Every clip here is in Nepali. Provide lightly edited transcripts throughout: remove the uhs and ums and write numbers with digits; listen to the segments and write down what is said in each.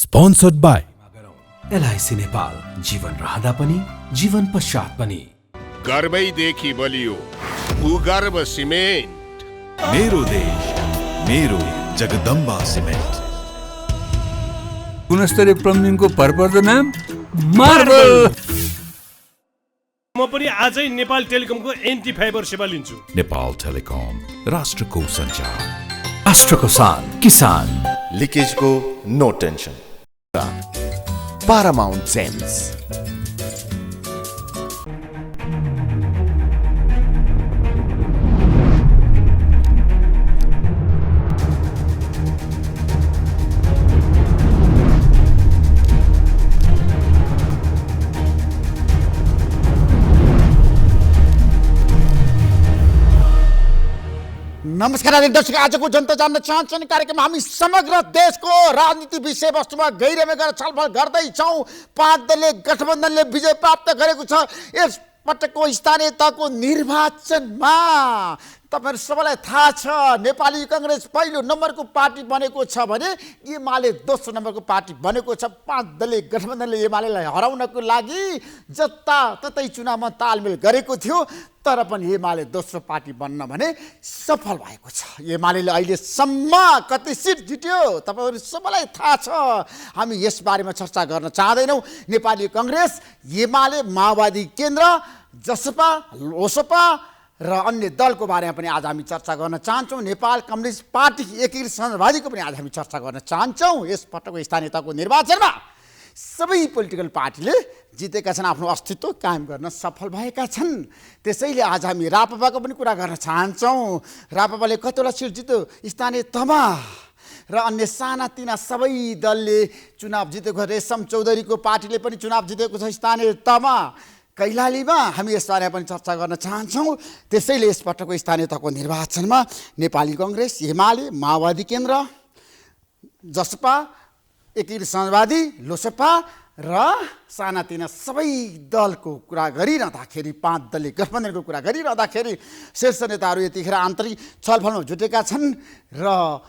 Sponsored by एलआईसी नेपाल, जीवन रहँदा पनि जीवन पश्चात पनि। गर्वैदेखि बलियो भूगर्भ सिमेन्ट। मेरो देश मेरो जगदम्बा सिमेन्ट। गुणस्तरीय प्लम्बिङको भरपर्दो नाम मार्बल। म पनि आजै नेपाल टेलिकमको एन्टी फाइबर सेवा लिन्छु। नेपाल टेलिकम, राष्ट्रको सञ्चार, राष्ट्रको शान, किसान। लिकेजको नो टेन्सन। Paramount Gems। नमस्कार आदरणीय दर्शक, आजको जनता जान्न चाहन्छन् कार्यक्रममा हामी समग्र देशको राजनीति विषयवस्तुमा गहिरोमा गएर छलफल गर्दैछौँ। 5 दलीय गठबन्धनले विजय प्राप्त गरेको छ। यस पटकको स्थानीय तहको निर्वाचनमा तपाईहरु सबैलाई थाहा छ, नेपाली कांग्रेस पहिलो नम्बरको पार्टी बनेको छ भने एमाले दोस्रो नम्बरको पार्टी बनेको छ। 5 दलीय गठबन्धनले एमालेलाई हराउनको लागि जताततै चुनावमा तालमेल गरेको थियो, तर पनि एमाले दोस्रो पार्टी बन्न भने सफल भएको छ। एमालेले अहिलेसम्म कति सिट जित्यो तपाईहरु सबैलाई थाहा छ। हामी यस बारेमा चर्चा गर्न चाहदैनौँ। नेपाली कांग्रेस, एमाले, माओवादी केन्द्र, जसपा, लोसपा र अन्य दलको बारेमा पनि आज हामी चर्चा गर्न चाहन्छौँ। नेपाल कम्युनिस्ट पार्टी एकीकृत समाजवादीको पनि आज हामी चर्चा गर्न चाहन्छौँ। यस पटकको स्थानीय तहको निर्वाचनमा सबै पोलिटिकल पार्टीले जितेका छन्, आफ्नो अस्तित्व कायम गर्न सफल भएका छन्। त्यसैले आज हामी राप्रपाको पनि कुरा गर्न चाहन्छौँ। राप्रपाले कतिवटा सिट जित्यो स्थानीय तहमा र अन्य सानातिना सबै दलले चुनाव जितेको। रेशम चौधरीको पार्टीले पनि चुनाव जितेको छ स्थानीय तहमा, कैलालीमा। हामी यसबारे पनि चर्चा गर्न चाहन्छौँ। त्यसैले यस पटकको स्थानीय तहको निर्वाचनमा नेपाली कांग्रेस, एमाले, माओवादी केन्द्र, जसपा, एकीकृत समाजवादी, लोसपा र सानातिना सबै दलको कुरा गरिरहँदाखेरि, 5 दलीय गठबन्धनको कुरा गरिरहँदाखेरि शीर्ष नेताहरू यतिखेर आन्तरिक छलफलमा जुटेका छन् र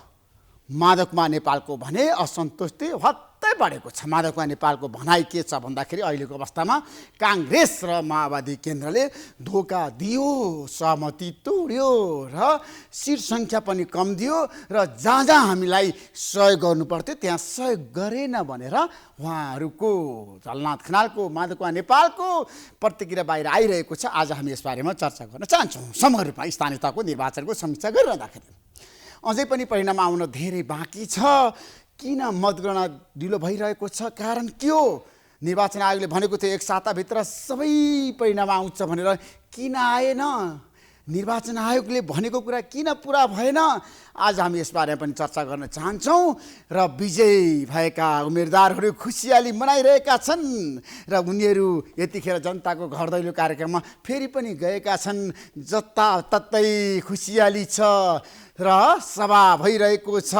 माधवकुमार नेपालको भने असन्तुष्टि हत्तै बढेको छ। माधवकुमार नेपालको भनाइ के छ भन्दाखेरि अहिलेको अवस्थामा कांग्रेस र माओवादी केन्द्रले धोका दियो, सहमति तोड्यो र सिट सङ्ख्या पनि कम दियो र जहाँ जहाँ हामीलाई सहयोग गर्नु पर्थ्यो त्यहाँ सहयोग गरेन भनेर उहाँहरूको झलनाथ खनालको, माधवकुमार नेपालको प्रतिक्रिया बाहिर आइरहेको छ। आज हामी यसबारेमा चर्चा गर्न चाहन्छौँ। समग्र रूपमा स्थानीय तहको निर्वाचनको समीक्षा गरिरहँदाखेरि अझै पनि परिणाम आउन धेरै बाँकी छ। किन मतगणना ढिलो भइरहेको छ? कारण के हो? निर्वाचन आयोगले भनेको थियो 1 साताभित्र सबै परिणाम आउँछ भनेर, किन आएन? निर्वाचन आयोगले भनेको कुरा किन पुरा भएन? आज हामी यसबारे पनि चर्चा गर्न चाहन्छौँ। र विजयी भएका उम्मेदवारहरू खुसियाली मनाइरहेका छन् र उनीहरू यतिखेर जनताको घर दैलो कार्यक्रममा फेरि पनि गएका छन्। जताततै खुसियाली छ र सभा भइरहेको छ,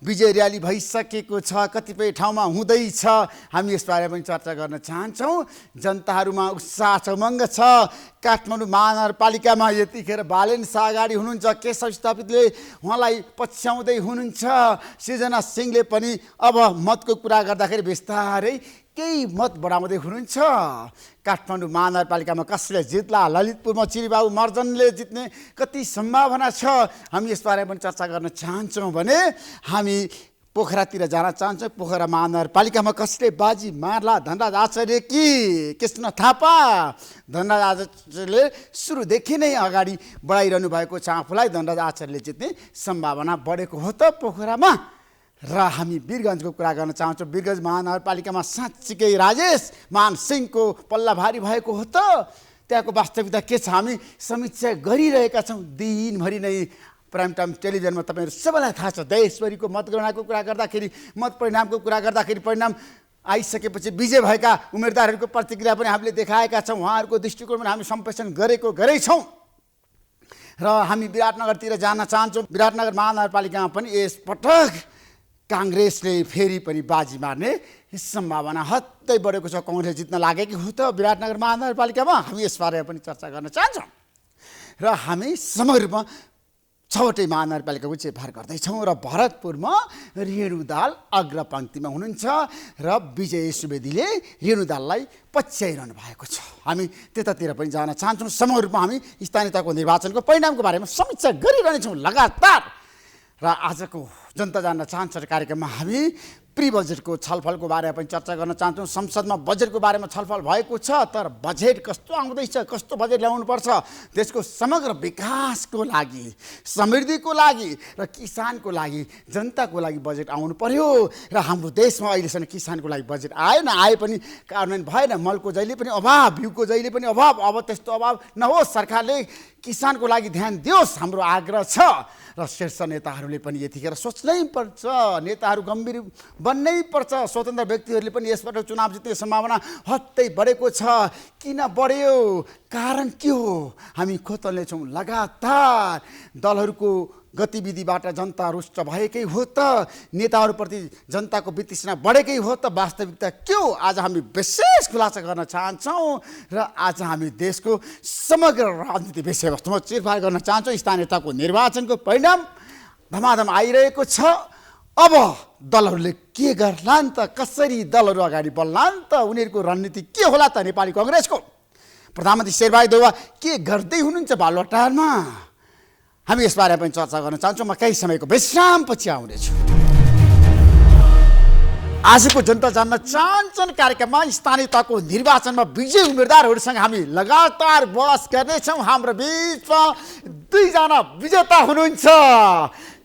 विजय र्याली भइसकेको छ, कतिपय ठाउँमा हुँदैछ। हामी यसबारे पनि चर्चा गर्न चाहन्छौँ। जनताहरूमा उत्साह छ, उमङ्ग छ। काठमाडौँ महानगरपालिकामा यतिखेर बालेन शाह अगाडि हुनुहुन्छ, केशव स्थापितले उहाँलाई पछ्याउँदै हुनुहुन्छ। सृजना सिंहले पनि अब मतको कुरा गर्दाखेरि बिस्तारै केही मत बढाउँदै हुनुहुन्छ। काठमाडौँ महानगरपालिकामा कसले जित्ला? ललितपुरमा चिरीबाबु मर्जनले जित्ने कति सम्भावना छ? हामी यसबारे पनि चर्चा गर्न चाहन्छौँ। भने हामी पोखरातिर जान चाहन्छौँ। पोखरा महानगरपालिकामा कसले बाजी मार्ला? धनराज आचार्य कि कृष्ण थापा? धनराज आचार्यले सुरुदेखि नै अगाडि बढाइरहनु भएको छ आफूलाई। धनराज आचार्यले जित्ने सम्भावना बढेको हो त पोखरामा। र हामी वीरगञ्जको कुरा गर्न चाहन्छौँ। वीरगञ्ज महानगरपालिकामा साँच्चीकै राजेश मान सिंहको पल्ला भारी भएको हो त? त्यहाँको वास्तविकता के छ? हामी समीक्षा गरिरहेका छौँ दिनभरि नै। प्राइम टाइम टेलिभिजनमा तपाईँहरू सबैलाई थाहा छ, देशभरिको मतगणनाको कुरा गर्दाखेरि, मत परिणामको कुरा गर्दाखेरि, परिणाम आइसकेपछि विजय भएका उम्मेदवारहरूको प्रतिक्रिया पनि हामीले देखाएका छौँ। उहाँहरूको दृष्टिकोण पनि हामी सम्प्रेषण गरेछौँ। र हामी विराटनगरतिर जान चाहन्छौँ। विराटनगर महानगरपालिकामा पनि यसपटक कांग्रेसले फेरि पनि बाजी मार्ने सम्भावना हत्तै बढेको छ। कांग्रेस जित्न लागेको हो त विराटनगर महानगरपालिकामा। हामी यसबारे पनि चर्चा गर्न चाहन्छौँ। र हामी समग्र रूपमा 6वटै महानगरपालिकाको चेरभार गर्दैछौँ र भरतपुरमा रेणु दाल अग्रपङ्क्तिमा हुनुहुन्छ र विजय सुवेदीले रेणु दाललाई पछ्याइरहनु भएको छ। हामी त्यतातिर पनि जान चाहन्छौँ। समग्र रूपमा हामी स्थानीयताको निर्वाचनको परिणामको बारेमा समीक्षा गरिरहनेछौँ लगातार। र आजको जनता जान्न चाहन्छ कार्यक्रममा हामी प्री बजेटको छलफलको बारेमा पनि चर्चा गर्न चाहन्छौँ। संसदमा बजेटको बारेमा छलफल भएको छ, तर बजेट कस्तो आउँदैछ, कस्तो बजेट ल्याउनुपर्छ देशको समग्र विकासको लागि, समृद्धिको लागि र किसानको लागि, जनताको लागि बजेट आउनु पर्यो। र हाम्रो देशमा अहिलेसम्म किसानको लागि बजेट आएन, आए पनि कार्यान्वयन भएन। मलको जहिले पनि अभाव, बिउको जहिले पनि अभाव। अब त्यस्तो अभाव नहोस्, सरकारले किसानको लागि ध्यान दियोस्, हाम्रो आग्रह छ। र शीर्ष नेताहरूले पनि यतिखेर सोच्नै पर्छ, नेताहरू गम्भीर बन्नै पर्छ। स्वतन्त्र व्यक्तिहरूले पनि यसबाट चुनाव जित्ने सम्भावना हत्तै बढेको छ। किन बढ्यो, कारण के हो? हामी खोतल्ने छौँ लगातार। दलहरूको गतिविधिबाट जनता रुष्ट भएकै हो त, नेताहरूप्रति जनताको वितृष्णा बढेकै हो त, वास्तविकता के हो? आज हामी विशेष खुलासा गर्न चाहन्छौँ र आज हामी देशको समग्र राजनीति विषयवस्तुमा चिरफार गर्न चाहन्छौँ। स्थानीयताको निर्वाचनको परिणाम धमाधम आइरहेको छ। अब दलहरूले के गर्लान् त, कसरी दलहरू अगाडि बढ्लान् त, उनीहरूको रणनीति के होला त? नेपाली कङ्ग्रेसको प्रधानमन्त्री शेरबहादुर देउवा के गर्दै हुनुहुन्छ बालुवाटारमा? हामी यसबारे पनि चर्चा गर्न चाहन्छौँ। म केही समयको विश्रामपछि आउनेछु। आजको जनता जान्न चाहन्छन् कार्यक्रममा स्थानीयताको निर्वाचनमा विजयी उम्मेदवारहरूसँग हामी लगातार बहस गर्नेछौँ। हाम्रो बिचमा दुईजना विजेता हुनुहुन्छ।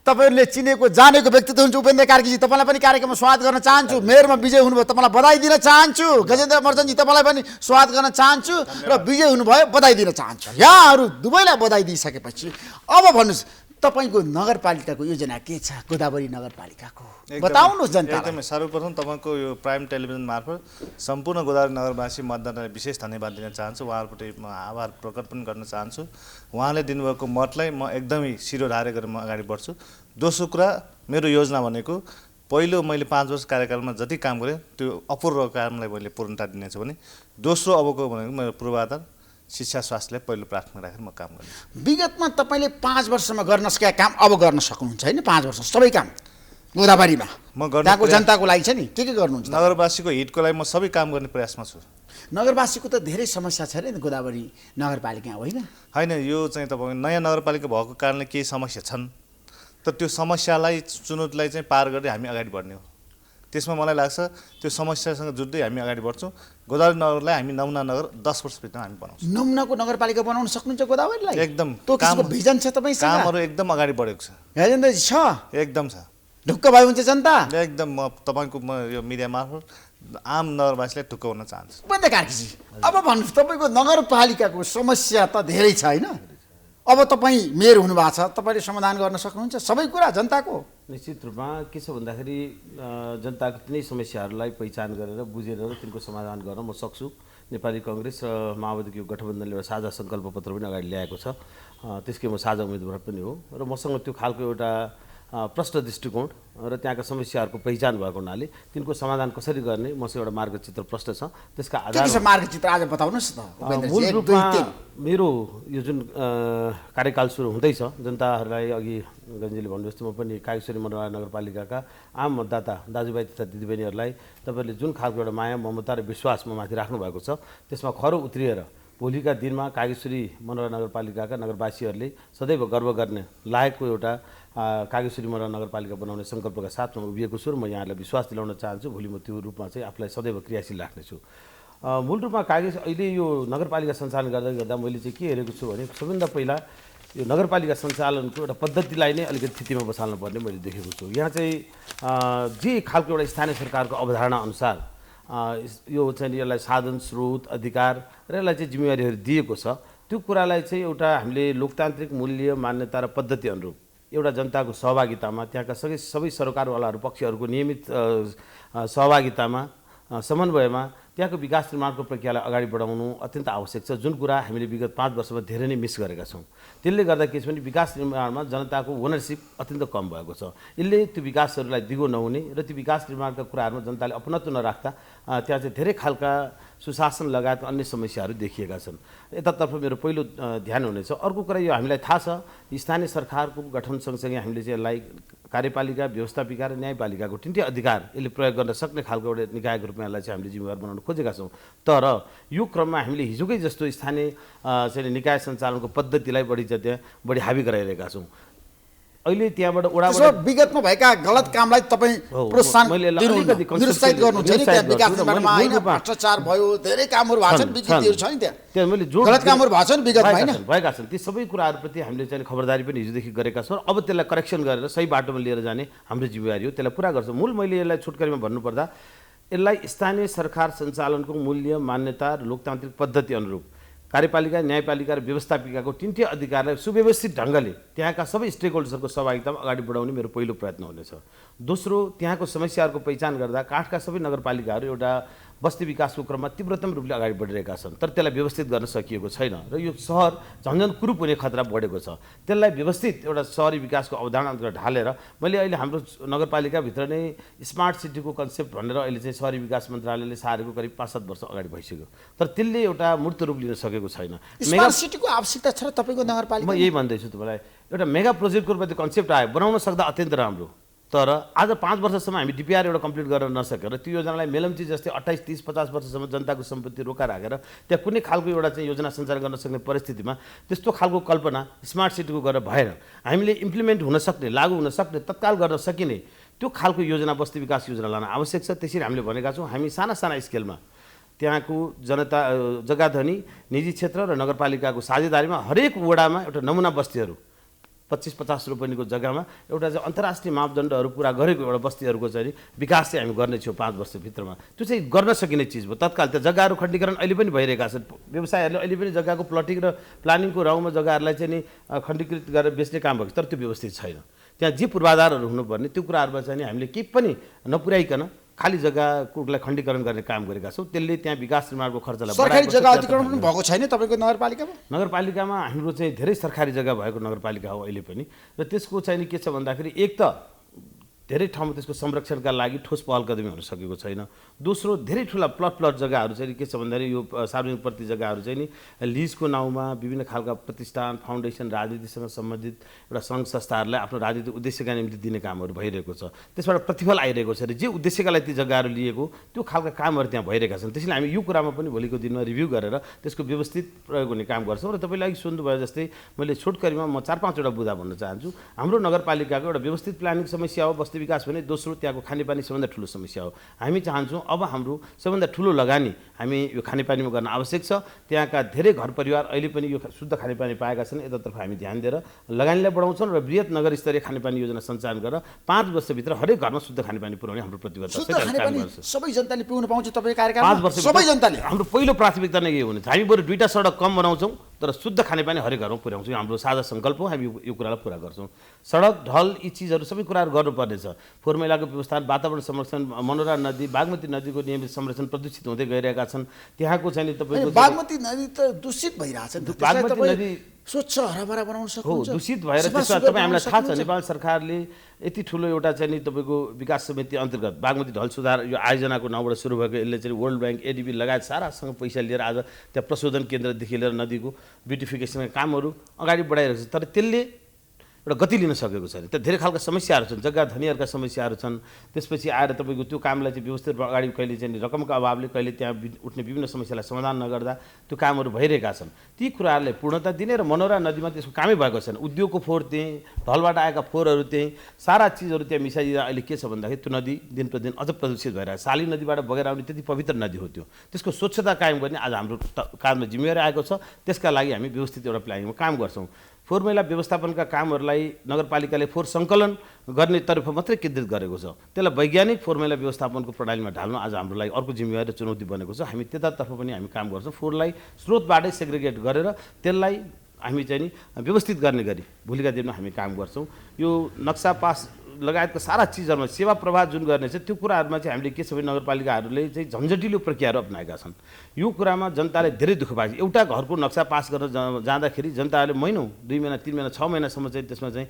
तपाईँहरूले चिनेको जानेको व्यक्तित्व हुन्छ उपेन्द्र कार्कीजी, तपाईँलाई पनि कार्यक्रममा स्वागत गर्न चाहन्छु। मेयरमा विजय हुनुभयो, तपाईँलाई बधाई दिन चाहन्छु। गजेन्द्र मर्चनजी, तपाईँलाई पनि स्वागत गर्न चाहन्छु र विजय हुनुभयो, बधाई दिन चाहन्छु। यहाँहरू दुवैलाई बधाई दिइसकेपछि अब भन्नुहोस्, तपाईँको नगरपालिकाको योजना के छ? गोदावरी नगरपालिकाको बताउनुहोस् जनतालाई। एकदमै सर्वप्रथम तपाईँको यो प्राइम टेलिभिजन मार्फत सम्पूर्ण गोदावरी नगरवासी मतदातालाई विशेष धन्यवाद दिन चाहन्छु। उहाँहरूप्रति म आभार प्रकट पनि गर्न चाहन्छु। उहाँले दिनुभएको मतलाई म एकदमै शिरोधार्य गरेर म अगाडि बढ्छु। दोस्रो कुरा, मेरो योजना भनेको पहिलो मैले 5 वर्ष कार्यकालमा जति काम गरेँ त्यो अपूर्व कामलाई मैले पूर्णता दिनेछु भने, दोस्रो अबको भनेको मेरो पूर्वाधार शिक्षा स्वास्थ्यलाई पहिलो प्राथमिकता राखेर म काम गर्ने। विगतमा तपाईँले 5 वर्षमा गर्न सकेका काम अब गर्न सक्नुहुन्छ होइन? 5 वर्ष सबै काम गोदावरीमा म गर्न त्यहाँको जनताको लागि छ नि, के गर्नुहुन्छ? नगरवासीको हितको लागि म सबै काम गर्ने प्रयासमा छु। नगरवासीको त धेरै समस्या छ नि गोदावरी नगरपालिका, होइन? होइन, यो चाहिँ तपाईँको नयाँ नगरपालिका भएको कारणले केही समस्या छन्, तर त्यो समस्यालाई चुनौतीलाई चाहिँ पार गर्दै हामी अगाडि बढ्ने हो। त्यसमा मलाई लाग्छ त्यो समस्यासँग जुट्दै हामी अगाडि बढ्छौँ। गोदावरी नगरलाई हामी नमुना नगर 10 वर्षभित्र हामी बनाउँछौँ। नमुनाको नगरपालिका बनाउन सक्नुहुन्छ गोदावरीलाई? एकदम। त्यो किसिमको भिजन छ तपाईँसँग? कामहरू एकदम अगाडि बढेको छ। गजेन्द्रजी छ? एकदम छ। ढुक्क भयो हुन्छ जनता? एकदम। म तपाईँको यो मिडिया मार्फत आम नगरवासीलाई ढुक्क हुन चाहन्छु। उपेन्द्र कार्कीजी, अब भन्नुहोस्, तपाईँको नगरपालिकाको समस्या त धेरै छ होइन? अब तपाईँ मेयर हुनुभएको छ, तपाईँले समाधान गर्न सक्नुहुन्छ सबै कुरा जनताको? निश्चित रूपमा के छ भन्दाखेरि जनताको तिनै समस्याहरूलाई पहिचान गरेर बुझेर तिनको समाधान गर्न म सक्छु। नेपाली कङ्ग्रेस र माओवादीको गठबन्धनले एउटा साझा सङ्कल्प पत्र पनि अगाडि ल्याएको छ। त्यसकै म साझा उम्मेदवार पनि हो र मसँग त्यो खालको एउटा प्रष्ट दृष्टिकोण र त्यहाँका समस्याहरूको पहिचान भएको हुनाले तिनको समाधान कसरी गर्ने मसँग एउटा मार्गचित्र प्रष्ट छ। त्यसका आधारमा मार्गचित्र आज बताउनुहोस् न। मूल रूपमा मेरो यो जुन कार्यकाल सुरु हुँदैछ, जनताहरूलाई अघि गञ्जीले भन्नु जस्तो म पनि कागेश्वरी मनोहर नगरपालिकाका आम मतदाता दाजुभाइ तथा दिदीबहिनीहरूलाई तपाईँहरूले जुन खालको एउटा माया ममता र विश्वास म माथि राख्नु भएको छ, त्यसमा खरो उत्रिएर भोलिका दिनमा कागेश्वरी मनोहर नगरपालिकाका नगरवासीहरूले सदैव गर्व गर्ने लायकको एउटा कागेश्वरी मनोहर नगरपालिका बनाउने सङ्कल्पका साथमा उभिएको छु र म यहाँहरूलाई विश्वास दिलाउन चाहन्छु। भोलि म त्यो रूपमा चाहिँ आफूलाई सदैव क्रियाशील राख्नेछु। मूल रूपमा अहिले यो नगरपालिका सञ्चालन गर्दा गर्दा मैले चाहिँ के हेरेको छु भने सबैभन्दा पहिला यो नगरपालिका सञ्चालनको एउटा पद्धतिलाई नै अलिकति स्थितिमा बसाल्नु पर्ने मैले देखेको छु। यहाँ चाहिँ जे खालको एउटा स्थानीय सरकारको अवधारणा अनुसार यो चाहिँ यसलाई साधन स्रोत अधिकार र यसलाई चाहिँ जिम्मेवारीहरू दिएको छ, त्यो कुरालाई चाहिँ एउटा हामीले लोकतान्त्रिक मूल्य मान्यता र पद्धति अनुरूप एउटा जनताको सहभागितामा, त्यहाँका सबै सरकारवालाहरू पक्षहरूको नियमित सहभागितामा समन्वयमा त्यहाँको विकास निर्माणको प्रक्रियालाई अगाडि बढाउनु अत्यन्त आवश्यक छ, जुन कुरा हामीले विगत 5 वर्षमा धेरै नै मिस गरेका छौँ। त्यसले गर्दा के छ भने विकास निर्माणमा जनताको ओनरसिप अत्यन्त कम भएको छ। यसले त्यो विकासहरूलाई दिगो नहुने र त्यो विकास निर्माणका कुराहरूमा जनताले अपनत्व नराख्दा त्यहाँ चाहिँ धेरै खालका सुशासन लगायत अन्य समस्याहरू देखिएका छन्। यतातर्फ मेरो पहिलो ध्यान हुनेछ। अर्को कुरा यो हामीलाई थाहा छ, स्थानीय सरकारको गठन सँगसँगै हामीले चाहिँ यसलाई कार्यपालिका, व्यवस्थापिका र न्यायपालिकाको तिनटै अधिकार यसले प्रयोग गर्न सक्ने खालको एउटा निकायको रूपमा यसलाई चाहिँ हामीले जिम्मेवार बनाउन खोजेका छौँ। तर यो क्रममा हामीले हिजोकै जस्तो स्थानीय चाहिँ निकाय सञ्चालनको पद्धतिलाई बढी हावी गराइरहेका छौँ। अहिले त्यहाँबाट त्यसो विगतमा भएका गलत कामलाई तपाईँ प्रोत्साहन निरुत्साहित गर्नुहुन्छ नि? त्यहाँ विकास निर्माणमा होइन भ्रष्टाचार भयो, धेरै कामहरू भएको छन्, विकृतिहरू छ नि, त्यहाँ मैले गलत कामहरू भएको छन् विगतमा होइन भएका छन्। ती सबै कुराहरूप्रति हामीले चाहिँ खबरदारी पनि हिजोदेखि गरेका छौँ। अब त्यसलाई करेक्सन गरेर सही बाटोमा लिएर जाने हाम्रो जिम्मेवारी हो, त्यसलाई पुरा गर्छौँ। मूल मैले यसलाई छोटकरीमा भन्नुपर्दा यसलाई स्थानीय सरकार सञ्चालनको मूल्य, मान्यता र लोकतान्त्रिक पद्धति अनुरूप कार्यपालिका, न्यायपालिका र व्यवस्थापिकाको तिनटै अधिकारलाई सुव्यवस्थित ढङ्गले त्यहाँका सबै स्टेक होल्डर्सहरूको सहभागितामा अगाडि बढाउने मेरो पहिलो प्रयत्न हुनेछ। दोस्रो, त्यहाँको समस्याहरूको पहिचान गर्दा काठका सबै नगरपालिकाहरू एउटा बस्ती विकासको क्रममा तीव्रतम रूपले अगाडि बढिरहेका छन्, तर त्यसलाई व्यवस्थित गर्न सकिएको छैन र यो सहर झन्झन कुरूप हुने खतरा बढेको छ। त्यसलाई व्यवस्थित एउटा सहरी विकासको अवधारणा ढालेर मैले अहिले हाम्रो नगरपालिकाभित्र नै स्मार्ट सिटीको कन्सेप्ट भनेर अहिले चाहिँ सहरी विकास मन्त्रालयले सारेको करिब 5-7 वर्ष अगाडि भइसक्यो, तर त्यसले एउटा मूर्त रूप लिन सकेको छैन। स्मार्ट सिटीको आवश्यकता छ र तपाईँको नगरपालिका? म यही भन्दैछु तपाईँलाई, एउटा मेगा प्रोजेक्टको रूपमा त्यो कन्सेप्ट आयो, बनाउन सक्दा अत्यन्त राम्रो, तर आज 5 वर्षसम्म हामी डिपिआर एउटा कम्प्लिट गर्न नसकेर त्यो योजनालाई मेलम्ची जस्तै 28, 30, 50 वर्षसम्म जनताको सम्पत्ति रोका राखेर त्यहाँ कुनै खालको एउटा चाहिँ योजना सञ्चालन गर्न सक्ने परिस्थितिमा त्यस्तो खालको कल्पना स्मार्ट सिटीको गरेर भएन। हामीले इम्प्लिमेन्ट हुन सक्ने, लागू हुन सक्ने, तत्काल गर्न सकिने त्यो खालको योजना, बस्ती विकास योजना लान आवश्यक छ। त्यसरी हामीले भनेका छौँ हामी साना स्केलमा त्यहाँको जनता, जग्गा धनी, निजी क्षेत्र र नगरपालिकाको साझेदारीमा हरेक वडामा एउटा नमुना बस्तीहरू 25-50 रुपैयाँको जग्गामा एउटा चाहिँ अन्तर्राष्ट्रिय मापदण्डहरू पुरा गरेको एउटा बस्तीहरूको चाहिँ विकास चाहिँ हामी गर्नेछौँ 5 वर्षभित्रमा। त्यो चाहिँ गर्न सकिने चिज भयो। तत्काल त्यो जग्गाहरू खण्डीकरण अहिले पनि भइरहेका छन्। व्यवसायहरूले अहिले पनि जग्गाको प्लटिङ र प्लानिङको राउमा जग्गाहरूलाई चाहिँ नि खण्डीकृत गरेर बेच्ने काम भएको, तर त्यो व्यवस्थित छैन। त्यहाँ जे पूर्वाधारहरू हुनुपर्ने त्यो कुराहरूमा चाहिँ हामीले केही पनि नपुर्याइकन खाली जग्गाकोलाई खण्डीकरण गर्ने काम गरेका छौँ। त्यसले त्यहाँ विकास निर्माणको खर्चलाई सरकारी जग्गा अधिग्रहण पनि भएको छैन तपाईँको नगरपालिकामा? नगरपालिकामा हाम्रो चाहिँ धेरै सरकारी जग्गा भएको नगरपालिका हो अहिले पनि, र त्यसको चाहिँ के छ भन्दाखेरि एक त धेरै ठाउँमा त्यसको संरक्षणका लागि ठोस पहल कदमी हुन सकेको छैन। दोस्रो, धेरै ठुला प्लट जग्गाहरू चाहिँ के छ भन्दाखेरि यो सार्वजनिक प्रति जग्गाहरू चाहिँ नि लिजको नाउँमा विभिन्न खालका प्रतिष्ठान, फाउन्डेसन, राजनीतिसँग सम्बन्धित एउटा सङ्घ संस्थाहरूलाई आफ्नो राजनीतिक उद्देश्यका निम्ति दिने कामहरू भइरहेको छ। त्यसबाट प्रतिफल आइरहेको छ र जे उद्देश्यका लागि ती जग्गाहरू लिएको त्यो खालका कामहरू त्यहाँ भइरहेका छन्। त्यसैले हामी यो कुरामा पनि भोलिको दिनमा रिभ्यू गरेर त्यसको व्यवस्थित प्रयोग हुने काम गर्छौँ। र तपाईँले अघि सोध्नुभयो जस्तै मैले छोटकरीमा म 4-5 वटा बुँदा भन्न चाहन्छु। हाम्रो नगरपालिकाको एउटा व्यवस्थित प्लानिङ समस्या हो बस्ती विकास भने, दोस्रो त्यहाँको खानेपानी सबभन्दा ठुलो समस्या हो। हामी चाहन्छौँ अब हाम्रो सबभन्दा ठुलो लगानी हामी यो खानेपानीमा गर्न आवश्यक छ। त्यहाँका धेरै घर परिवार अहिले पनि यो शुद्ध खानेपानी पाएका छन्, यतातर्फ हामी ध्यान दिएर लगानीलाई बढाउँछौँ र बृहत नगर स्तरीय खानेपानी योजना सञ्चालन गरेर 5 वर्षभित्र हरेक घरमा शुद्ध खानेपानी पुर्याउने हाम्रो प्रतिबद्धता छ। सबै जनताले पिउन पाउँछ तपाईँ कार्यक्रममा? 5 वर्ष सबै जनताले? हाम्रो पहिलो प्राथमिकता नै यही हुनेछ। हामी बरु 2टा सडक कम बनाउँछौँ तर शुद्ध खानेपानी हरेक घरमा पुर्याउँछौँ। हाम्रो साझा सङ्कल्प हो, हामी यो कुरालाई पुरा गर्छौँ। सडक, ढल, यी चिजहरू सबै कुराहरू गर्नुपर्नेछ। फोहोर मैलाको व्यवस्थापन, वातावरण संरक्षण, मनोरा नदी, बागमती नदीको नियमित संरक्षण प्रदूषित हुँदै गइरहेका छन्। त्यहाँको चाहिँ तपाईँको बागमती नदी त दूषित भइरहेछ नि, बागमती नदी स्वच्छ हराभरा बनाउन हो, सक्नुहुन्छ? दूषित भएर त्यसमा तपाईँ हामीलाई थाहा छ नेपाल सरकारले यति ठुलो एउटा चाहिँ नि तपाईँको विकास समिति अन्तर्गत बागमती ढल सुधार यो आयोजनाको नाउँबाट सुरु भएको, यसले चाहिँ वर्ल्ड ब्याङ्क, एडिबी लगायत सारासँग पैसा लिएर आज त्यहाँ प्रशोधन केन्द्रदेखि लिएर नदीको ब्युटिफिकेसनका कामहरू अगाडि बढाइरहेको छ। तर त्यसले एउटा गति लिन सकेको छैन। त्यहाँ धेरै खालका समस्याहरू छन्, जग्गा धनीहरूका समस्याहरू छन्। त्यसपछि आएर तपाईँको त्यो कामलाई चाहिँ व्यवस्थित अगाडि कहिले चाहिँ रकमको अभावले कहिले त्यहाँ उठ्ने विभिन्न समस्यालाई समाधान नगर्दा त्यो कामहरू भइरहेका छन्। ती कुराहरूलाई पूर्णता दिने र मनोरा नदीमा त्यसको कामै भएको छैन। उद्योगको फोहोर त्यहीँ, ढलबाट आएका फोहोरहरू त्यहीँ, सारा चिजहरू त्यहाँ मिसाइदिँदा अहिले के छ भन्दाखेरि त्यो नदी दिन प्रतिदिन अझ प्रदूषित भइरहेको छ। साली नदीबाट बगेर आउने त्यति पवित्र नदी हो त्यो। त्यसको स्वच्छता कायम गर्ने आज हाम्रो काममा जिम्मेवारी आएको छ। त्यसका लागि हामी व्यवस्थित एउटा प्लानिङमा काम गर्छौँ। फोहोर मैला व्यवस्थापनका कामहरूलाई नगरपालिकाले फोहोर सङ्कलन गर्नेतर्फ मात्रै केन्द्रित गरेको छ। त्यसलाई वैज्ञानिक फोहोर मैला व्यवस्थापनको प्रणालीमा ढाल्नु आज हाम्रो लागि अर्को जिम्मेवारी र चुनौती बनेको छ। हामी त्यतातर्फ पनि हामी काम गर्छौँ। फोहोरलाई स्रोतबाटै सेग्रिगेट गरेर त्यसलाई हामी चाहिँ नि व्यवस्थित गर्ने गरी भोलिका दिनमा हामी काम गर्छौँ। यो नक्सा पास लगायतका सारा चिजहरूमा सेवा प्रवाह जुन गर्ने छ त्यो कुराहरूमा चाहिँ हामीले के सबै नगरपालिकाहरूले चाहिँ झन्झटिलो प्रक्रियाहरू अपनाएका छन्। यो कुरामा जनताले धेरै दुःख पाएको छ। एउटा घरको नक्सा पास गर्न जाँदाखेरि जनताले महिनौँ 2 महिना 3 महिना 6 महिनासम्म चाहिँ त्यसमा चाहिँ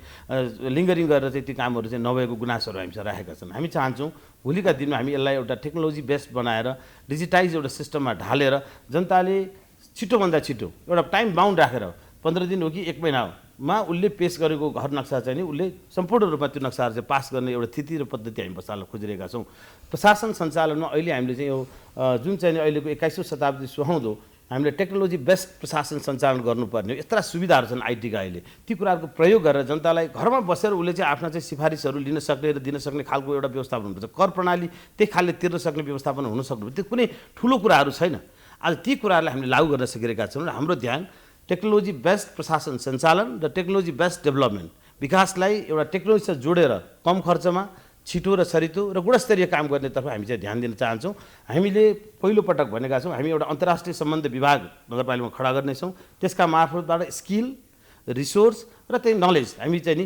लिङ्गरिङ गरेर चाहिँ ती कामहरू चाहिँ नभएको गुनासोहरू हामीसँग राखेका छन्। हामी चाहन्छौँ भोलिका दिनमा हामी यसलाई एउटा टेक्नोलोजी बेस्ड बनाएर डिजिटाइज एउटा सिस्टममा ढालेर जनताले छिटोभन्दा छिटो एउटा टाइम बााउन्ड राखेर 15 दिन हो कि 1 महिना मा उसले पेश गरेको घर नक्सा चाहिँ नि उसले सम्पूर्ण रूपमा त्यो नक्साहरू चाहिँ पास गर्ने एउटा स्थिति र पद्धति हामी बसाल्न खोजिरहेका छौँ। प्रशासन सञ्चालनमा अहिले हामीले चाहिँ यो जुन चाहिँ अहिलेको 21औं शताब्दी सुहाउँदो हामीले टेक्नोलोजी बेस्ड प्रशासन सञ्चालन गर्नुपर्ने यस्ता सुविधाहरू छन् आइटीका अहिले। ती कुराहरूको प्रयोग गरेर जनतालाई घरमा बसेर उसले चाहिँ आफ्ना चाहिँ सिफारिसहरू लिन सक्ने र दिन सक्ने खालको एउटा व्यवस्थापन हुनुपर्छ। कर प्रणाली त्यही खालले तिर्न सक्ने व्यवस्थापन हुन सक्नुपर्छ। त्यो कुनै ठुलो कुराहरू छैन। आज ती कुराहरूलाई हामीले लागू गर्न सकिरहेका छौँ र हाम्रो ध्यान टेक्नोलोजी बेस्ड प्रशासन सञ्चालन र टेक्नोलोजी बेस्ड डेभलपमेन्ट विकासलाई एउटा टेक्नोलोजीसँग जोडेर कम खर्चमा छिटो र सरितो र गुणस्तरीय काम गर्नेतर्फ हामी चाहिँ ध्यान दिन चाहन्छौँ। हामीले पहिलोपटक भनेका छौँ हामी एउटा अन्तर्राष्ट्रिय सम्बन्ध विभाग नगरपालिकामा खडा गर्नेछौँ। त्यसका मार्फतबाट स्किल रिसोर्स र त्यही नलेज हामी चाहिँ नि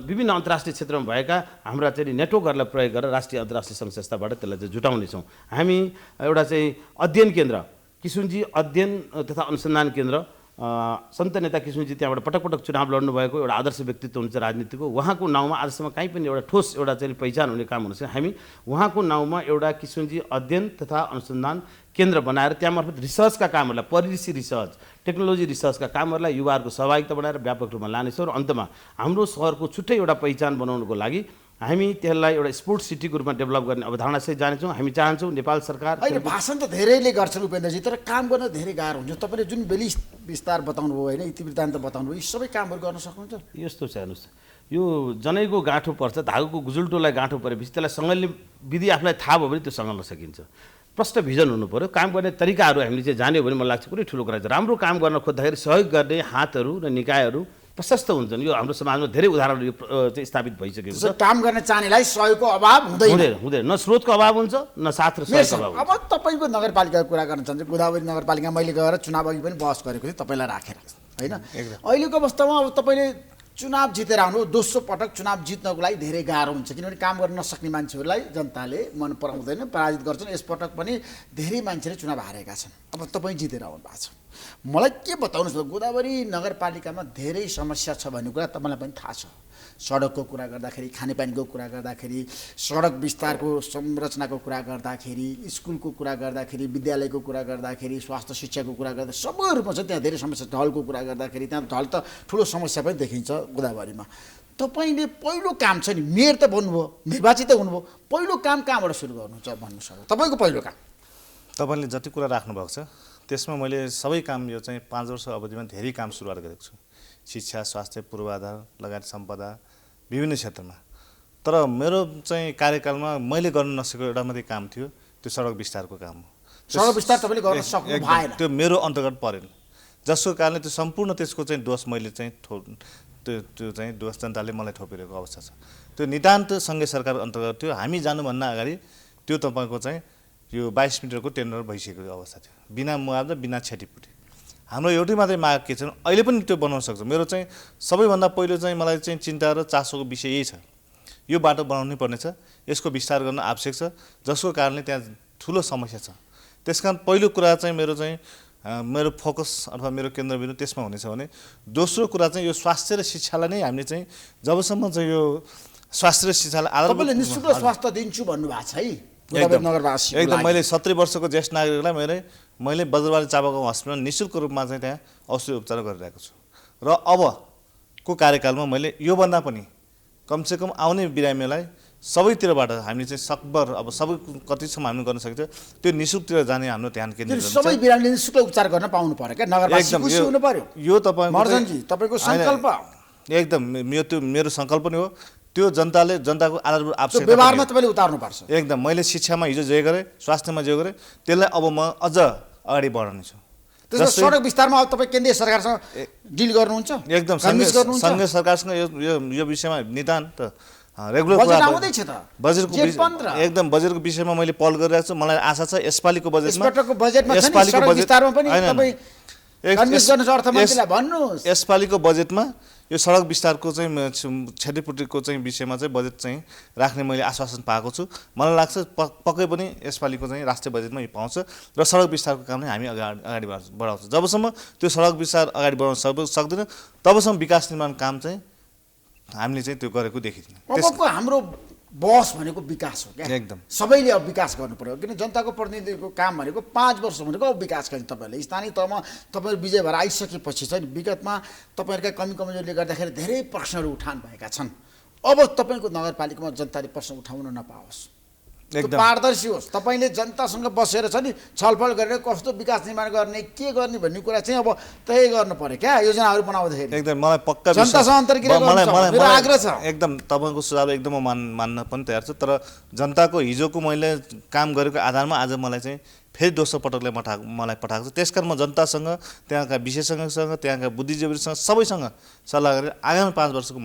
विभिन्न अन्तर्राष्ट्रिय क्षेत्रमा भएका हाम्रा चाहिँ नेटवर्कहरूलाई प्रयोग गरेर राष्ट्रिय अन्तर्राष्ट्रिय सङ्घ संस्थाबाट त्यसलाई चाहिँ जुटाउनेछौँ। हामी एउटा चाहिँ अध्ययन केन्द्र किशुनजी अध्ययन तथा अनुसन्धान केन्द्र सन्त नेता किशुनजी त्यहाँबाट पटक पटक चुनाव लड्नु भएको एउटा आदर्श व्यक्तित्व हुन्छ राजनीतिको। उहाँको नाउँमा आजसम्म कहीँ पनि एउटा ठोस एउटा चाहिँ पहिचान हुने काम हुनु छैन। हामी उहाँको नाउँमा एउटा किशुनजी अध्ययन तथा अनुसन्धान केन्द्र बनाएर त्यहाँ मार्फत रिसर्चका कामहरूलाई परिऋषि रिसर्च टेक्नोलोजी रिसर्चका कामहरूलाई युवाहरूको सहभागिता बनाएर व्यापक रूपमा लानेछौँ र अन्तमा हाम्रो सहरको छुट्टै एउटा पहिचान बनाउनुको लागि हामी त्यसलाई एउटा स्पोर्ट्स सिटीको रूपमा डेभलप गर्ने अवधारणासहित जानेछौँ। हामी चाहन्छौँ नेपाल सरकार होइन भाषण त धेरैले गर्छन् उपेन्द्रजी, तर काम गर्न धेरै गाह्रो हुन्छ। तपाईँले जुन बेली विस्तार बताउनु भयो होइन, इतिवृत्तान्त बताउनु भयो, यी सबै कामहरू गर्न सक्नुहुन्छ? यस्तो छ हेर्नुहोस्, यो जनैको गाँठो पर्छ, धागोको गुजुल्टोलाई गाँठो परेपछि त्यसलाई सँगल्ने विधि आफूलाई थाहा भयो भने त्यो सँगल्न सकिन्छ। प्रष्ट भिजन हुनु पऱ्यो। काम गर्ने तरिकाहरू हामीले चाहिँ जान्यो भने मलाई लाग्छ कुनै ठुलो कुरा छ। राम्रो काम गर्न खोज्दाखेरि सहयोग गर्ने हातहरू र निकायहरू प्रशस्त हुन्छन्। यो हाम्रो समाजमा धेरै उदाहरणहरू चाहिँ स्थापित भइसकेको छ। काम गर्न चाहनेलाई सहयोगको अभाव हुँदैन, न स्रोतको अभाव हुन्छ न साथ र सहयोगको अभाव। अब तपाईँको नगरपालिकाको कुरा गर्न चाहन्छु। गोदावरी नगरपालिका मैले गएर चुनाव अघि पनि बहस गरेको थिएँ तपाईँलाई राखेर होइन। अहिलेको अवस्थामा अब तपाईँले चुनाव जितेर आउनु, दोस्रो पटक चुनाव जित्नको लागि धेरै गाह्रो हुन्छ, किनभने काम गर्न नसक्ने मान्छेहरूलाई जनताले मन पराउँदैन, पराजित गर्छन्। यसपटक पनि धेरै मान्छेले चुनाव हारेका छन्। अब तपाईँ जितेर आउनु भएको छ, मलाई के बताउनुहोस्। गोदावरी नगरपालिकामा धेरै समस्या छ भन्ने कुरा तपाईँलाई पनि थाहा छ। सडकको कुरा गर्दाखेरि, खानेपानीको कुरा गर्दाखेरि, सडक विस्तारको संरचनाको कुरा गर्दाखेरि, स्कुलको कुरा गर्दाखेरि, विद्यालयको कुरा गर्दाखेरि, स्वास्थ्य शिक्षाको कुरा गर्दा सबै रूपमा छ। त्यहाँ धेरै समस्या। ढलको कुरा गर्दाखेरि त्यहाँ ढल त ठुलो समस्या पनि देखिन्छ गोदावरीमा। तपाईँले पहिलो काम छ नि, मेयर त बन्नुभयो, निर्वाचित त हुनुभयो, पहिलो काम कहाँबाट सुरु गर्नुहुन्छ भन्नु सक्नु? तपाईँको पहिलो काम? तपाईँले जति कुरा राख्नुभएको छ त्यसमा मैले सबै काम यो चाहिँ 5 वर्ष अवधिमा धेरै काम सुरुवात गरेको छु। शिक्षा, स्वास्थ्य, पूर्वाधार लगायत सम्पदा विभिन्न क्षेत्रमा। तर मेरो चाहिँ कार्यकालमा मैले गर्न नसकेको एउटा मात्रै काम थियो, त्यो सडक विस्तारको काम हो। सडक विस्तार तपाईँले गर्न सक्नु भएन, त्यो मेरो अन्तर्गत परेन, जसको कारणले त्यो सम्पूर्ण त्यसको चाहिँ दोष मैले चाहिँ त्यो चाहिँ दोष जनताले मलाई थोपिरहेको अवस्था छ। त्यो नितान्त सङ्घीय सरकार अन्तर्गत थियो। हामी जानुभन्दा अगाडि त्यो तपाईँको चाहिँ यो 22 मिटरको टेन्डर भइसकेको अवस्था थियो, बिना मुआवजा बिना क्षतिपूर्ति। हाम्रो एउटै मात्रै माग के छ, अहिले पनि त्यो बनाउन सक्छ। मेरो चाहिँ सबैभन्दा पहिलो चाहिँ मलाई चाहिँ चिन्ता र चासोको विषय यही छ, यो बाटो बनाउनै पर्नेछ, यसको विस्तार गर्न आवश्यक छ, जसको कारणले त्यहाँ ठुलो समस्या छ। त्यसकारण पहिलो कुरा चाहिँ मेरो फोकस अथवा मेरो केन्द्रबिन्दु त्यसमा हुनेछ भने, दोस्रो कुरा चाहिँ यो स्वास्थ्य र शिक्षालाई नै हामीले चाहिँ जबसम्म चाहिँ यो स्वास्थ्य र शिक्षालाई तपाईँले निःशुल्क स्वास्थ्य दिन्छु भन्नुभएको छ है नगरवासी? एकदम। मैले 70 वर्षको ज्येष्ठ नागरिकलाई मैले बज्रवाली चापागाउँ हस्पिटलमा निःशुल्क रूपमा चाहिँ त्यहाँ औषधि उपचार गरिरहेको छु। र अबको कार्यकालमा मैले योभन्दा पनि कमसेकम आउने बिरामीलाई सबैतिरबाट हामीले चाहिँ सकभर अब सबै कतिसम्म हामीले गर्न सकिन्छ त्यो निःशुल्कतिर जाने हाम्रो ध्यान केन्द्रित हुन्छ। सबै बिरामीले निःशुल्क उपचार गर्न पाउनु पर्यो क्या, नगरवासी खुसी हुनु पर्यो। यो तपाईँको सङ्कल्प एकदम त्यो मेरो सङ्कल्प नै हो। त्यो जनताको आधारभूत आवश्यकता व्यवहारमा तपाईँले उतार्नुपर्छ। एकदम। मैले शिक्षामा हिजो जे गरेँ, स्वास्थ्यमा जे गरेँ, त्यसलाई अब म अझ अगाडि बढाउने छु। त्यसो सडक विस्तारमा अब तपाईँ केन्द्रीय सरकारसँग डिल गर्नुहुन्छ? एकदम। सङ्घीय सरकारसँग यो विषयमा नितान्त रेगुलर एकदम बजेटको विषयमा मैले पहल गरिरहेको छु। मलाई आशा छ यसपालिको बजेटमा यो सडक विस्तारको चाहिँ क्षतिपूर्तिको चाहिँ विषयमा चाहिँ बजेट चाहिँ राख्ने मैले आश्वासन पाएको छु। मलाई लाग्छ पक्कै पनि यसपालिको चाहिँ राष्ट्रिय बजेटमा यो पाउँछ र सडक विस्तारको काम नै हामी अगाडि बढाउँछौँ। जबसम्म त्यो सडक विस्तार अगाडि बढाउन सक्दैन तबसम्म विकास निर्माण काम चाहिँ हामीले चाहिँ त्यो गरेको देखिँदैन। अबको हाम्रो बस भनेको विकास हो क्या, एकदम सबैले अब विकास गर्नु पर्यो। किन जनताको प्रतिनिधिको काम भनेको 5 वर्ष भनेको अब विकास गर्ने। तपाईँहरूले स्थानीय तहमा तपाईँहरू विजय भएर आइसकेपछि चाहिँ विगतमा तपाईँहरूका कमी कमजोरीले गर्दाखेरि धेरै प्रश्नहरू उठान भएका छन्। अब तपाईँको नगरपालिकामा जनताले प्रश्न उठाउन नपाओस्, त्यो पारदर्शी होस्। तपाईँले जनतासँग बसेर छ नि छलफल गरेर कस्तो विकास निर्माण गर्ने के गर्ने भन्ने कुरा चाहिँ अब तय गर्नु पर्यो क्या, योजनाहरू बनाउँदाखेरि। एकदम मलाई पक्का जनतासँग अन्तर्क्रिया गर्नु मेरो आग्रह छ। एकदम तपाईँको सुझाव एकदम मान्न पनि तयार छु। तर जनताको हिजोको मैले काम गरेको आधारमा आज मलाई चाहिँ फेरि दोस्रो पटकले मलाई पठाएको छ। त्यसकारण म जनतासँग, त्यहाँका विशेषज्ञसँग, त्यहाँका बुद्धिजीवीहरूसँग सबैसँग सल्लाह गरेर आगामी 5 वर्षको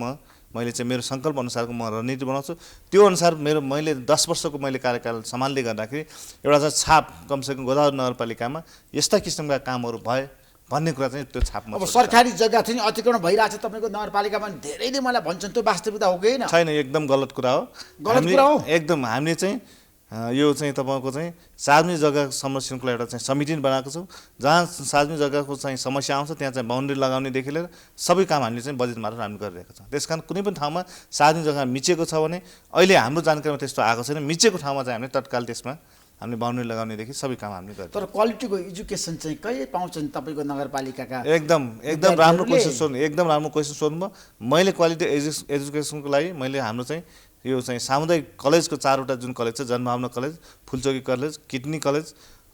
मैले चाहिँ मेरो सङ्कल्प अनुसारको म रणनीति बनाउँछु। त्यो अनुसार मैले 10 वर्षको मैले कार्यकाल सम्हाल्दै गर्दाखेरि एउटा चाहिँ छाप कमसेकम गोदावरी नगरपालिकामा यस्ता किसिमका कामहरू भए भन्ने कुरा चाहिँ त्यो छापमा। अब सरकारी जग्गा चाहिँ अतिक्रमण भइरहेछ तपाईँको नगरपालिकामा, धेरैले मलाई भन्छन् त्यो वास्तविकता हो कि होइन? छैन, एकदम गलत कुरा हो। गलत कुरा हो एकदम। हामीले चाहिँ यो चाहिँ तपाईँको चाहिँ सार्वजनिक जग्गा संरक्षणको एउटा चाहिँ समिति बनाएको छौँ, जहाँ सार्वजनिक जग्गाको चाहिँ समस्या आउँछ त्यहाँ चाहिँ बााउन्ड्री लगाउनेदेखि लिएर सबै काम हामीले चाहिँ बजेट मार्फत हामी गरिरहेका छौँ। त्यस कारण कुनै पनि ठाउँमा सार्वजनिक जग्गा मिचेको छ भने अहिले हाम्रो जानकारीमा त्यस्तो आएको छैन। मिचेको ठाउँमा चाहिँ हामीले तत्काल त्यसमा हामीले बााउन्ड्री लगाउनेदेखि सबै काम हामीले गर्छौँ। तर क्वालिटीको एजुकेसन चाहिँ कहिले पाउँछन् तपाईँको नगरपालिकाका? एकदम राम्रो क्वेसन सोध्नु, एकदम राम्रो क्वेसन सोध्नुभयो। मैले क्वालिटी एजुकेसनको लागि मैले हाम्रो चाहिँ यो चाहिँ सामुदायिक कलेजको 4वटा जुन कलेज छ, Janabhawana college, Phulchoki college, Kidney college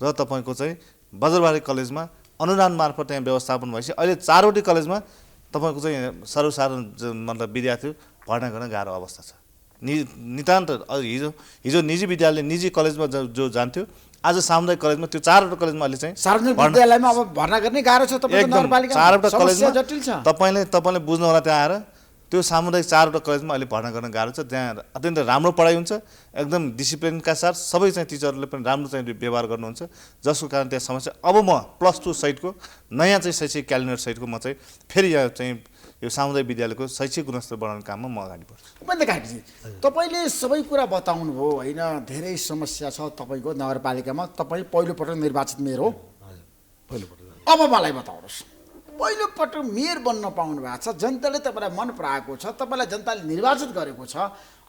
र तपाईँको चाहिँ बजरबारी कलेजमा अनुदान मार्फत त्यहाँ व्यवस्थापन भएपछि अहिले 4वटै कलेजमा तपाईँको चाहिँ सर्वसाधारण मतलब विद्यार्थी भर्ना गर्न गाह्रो अवस्था छ। नितान्त हिजो निजी विद्यालय निजी कलेजमा जो जान्थ्यो आज सामुदायिक कलेजमा त्यो 4वटा कलेजमा अहिले चाहिँ सार्वजनिक विद्यालयमा अब भर्ना गर्ने गाह्रो छ। तपाईँको नगरपालिकामा 4वटा कलेजमा जटिल छ। तपाईँले बुझ्नु होला त्यहाँ आएर त्यो सामुदायिक 4वटा कलेजमा अहिले भर्ना गर्न गाह्रो छ। त्यहाँ अत्यन्त राम्रो पढाइ हुन्छ, एकदम डिसिप्लिनका साथ सबै चाहिँ टिचरहरूले पनि राम्रो चाहिँ व्यवहार गर्नुहुन्छ, जसको कारण त्यहाँ समस्या। अब म +2 सहितको नयाँ चाहिँ शैक्षिक क्यालेन्डर सहितको म चाहिँ फेरि यहाँ चाहिँ यो सामुदायिक विद्यालयको शैक्षिक गुणस्तर बढाउने काममा म अगाडि बढ्छु। मैले काकीजी तपाईँले सबै कुरा बताउनु भयो होइन, धेरै समस्या छ तपाईँको नगरपालिकामा। तपाईँ पहिलोपटक निर्वाचित मेयर हो। अब मलाई बताउनुहोस्, पहिलोपटक मेयर बन्न पाउनु भएको छ, जनताले तपाईँलाई मन पराएको छ, तपाईँलाई जनताले निर्वाचित गरेको छ।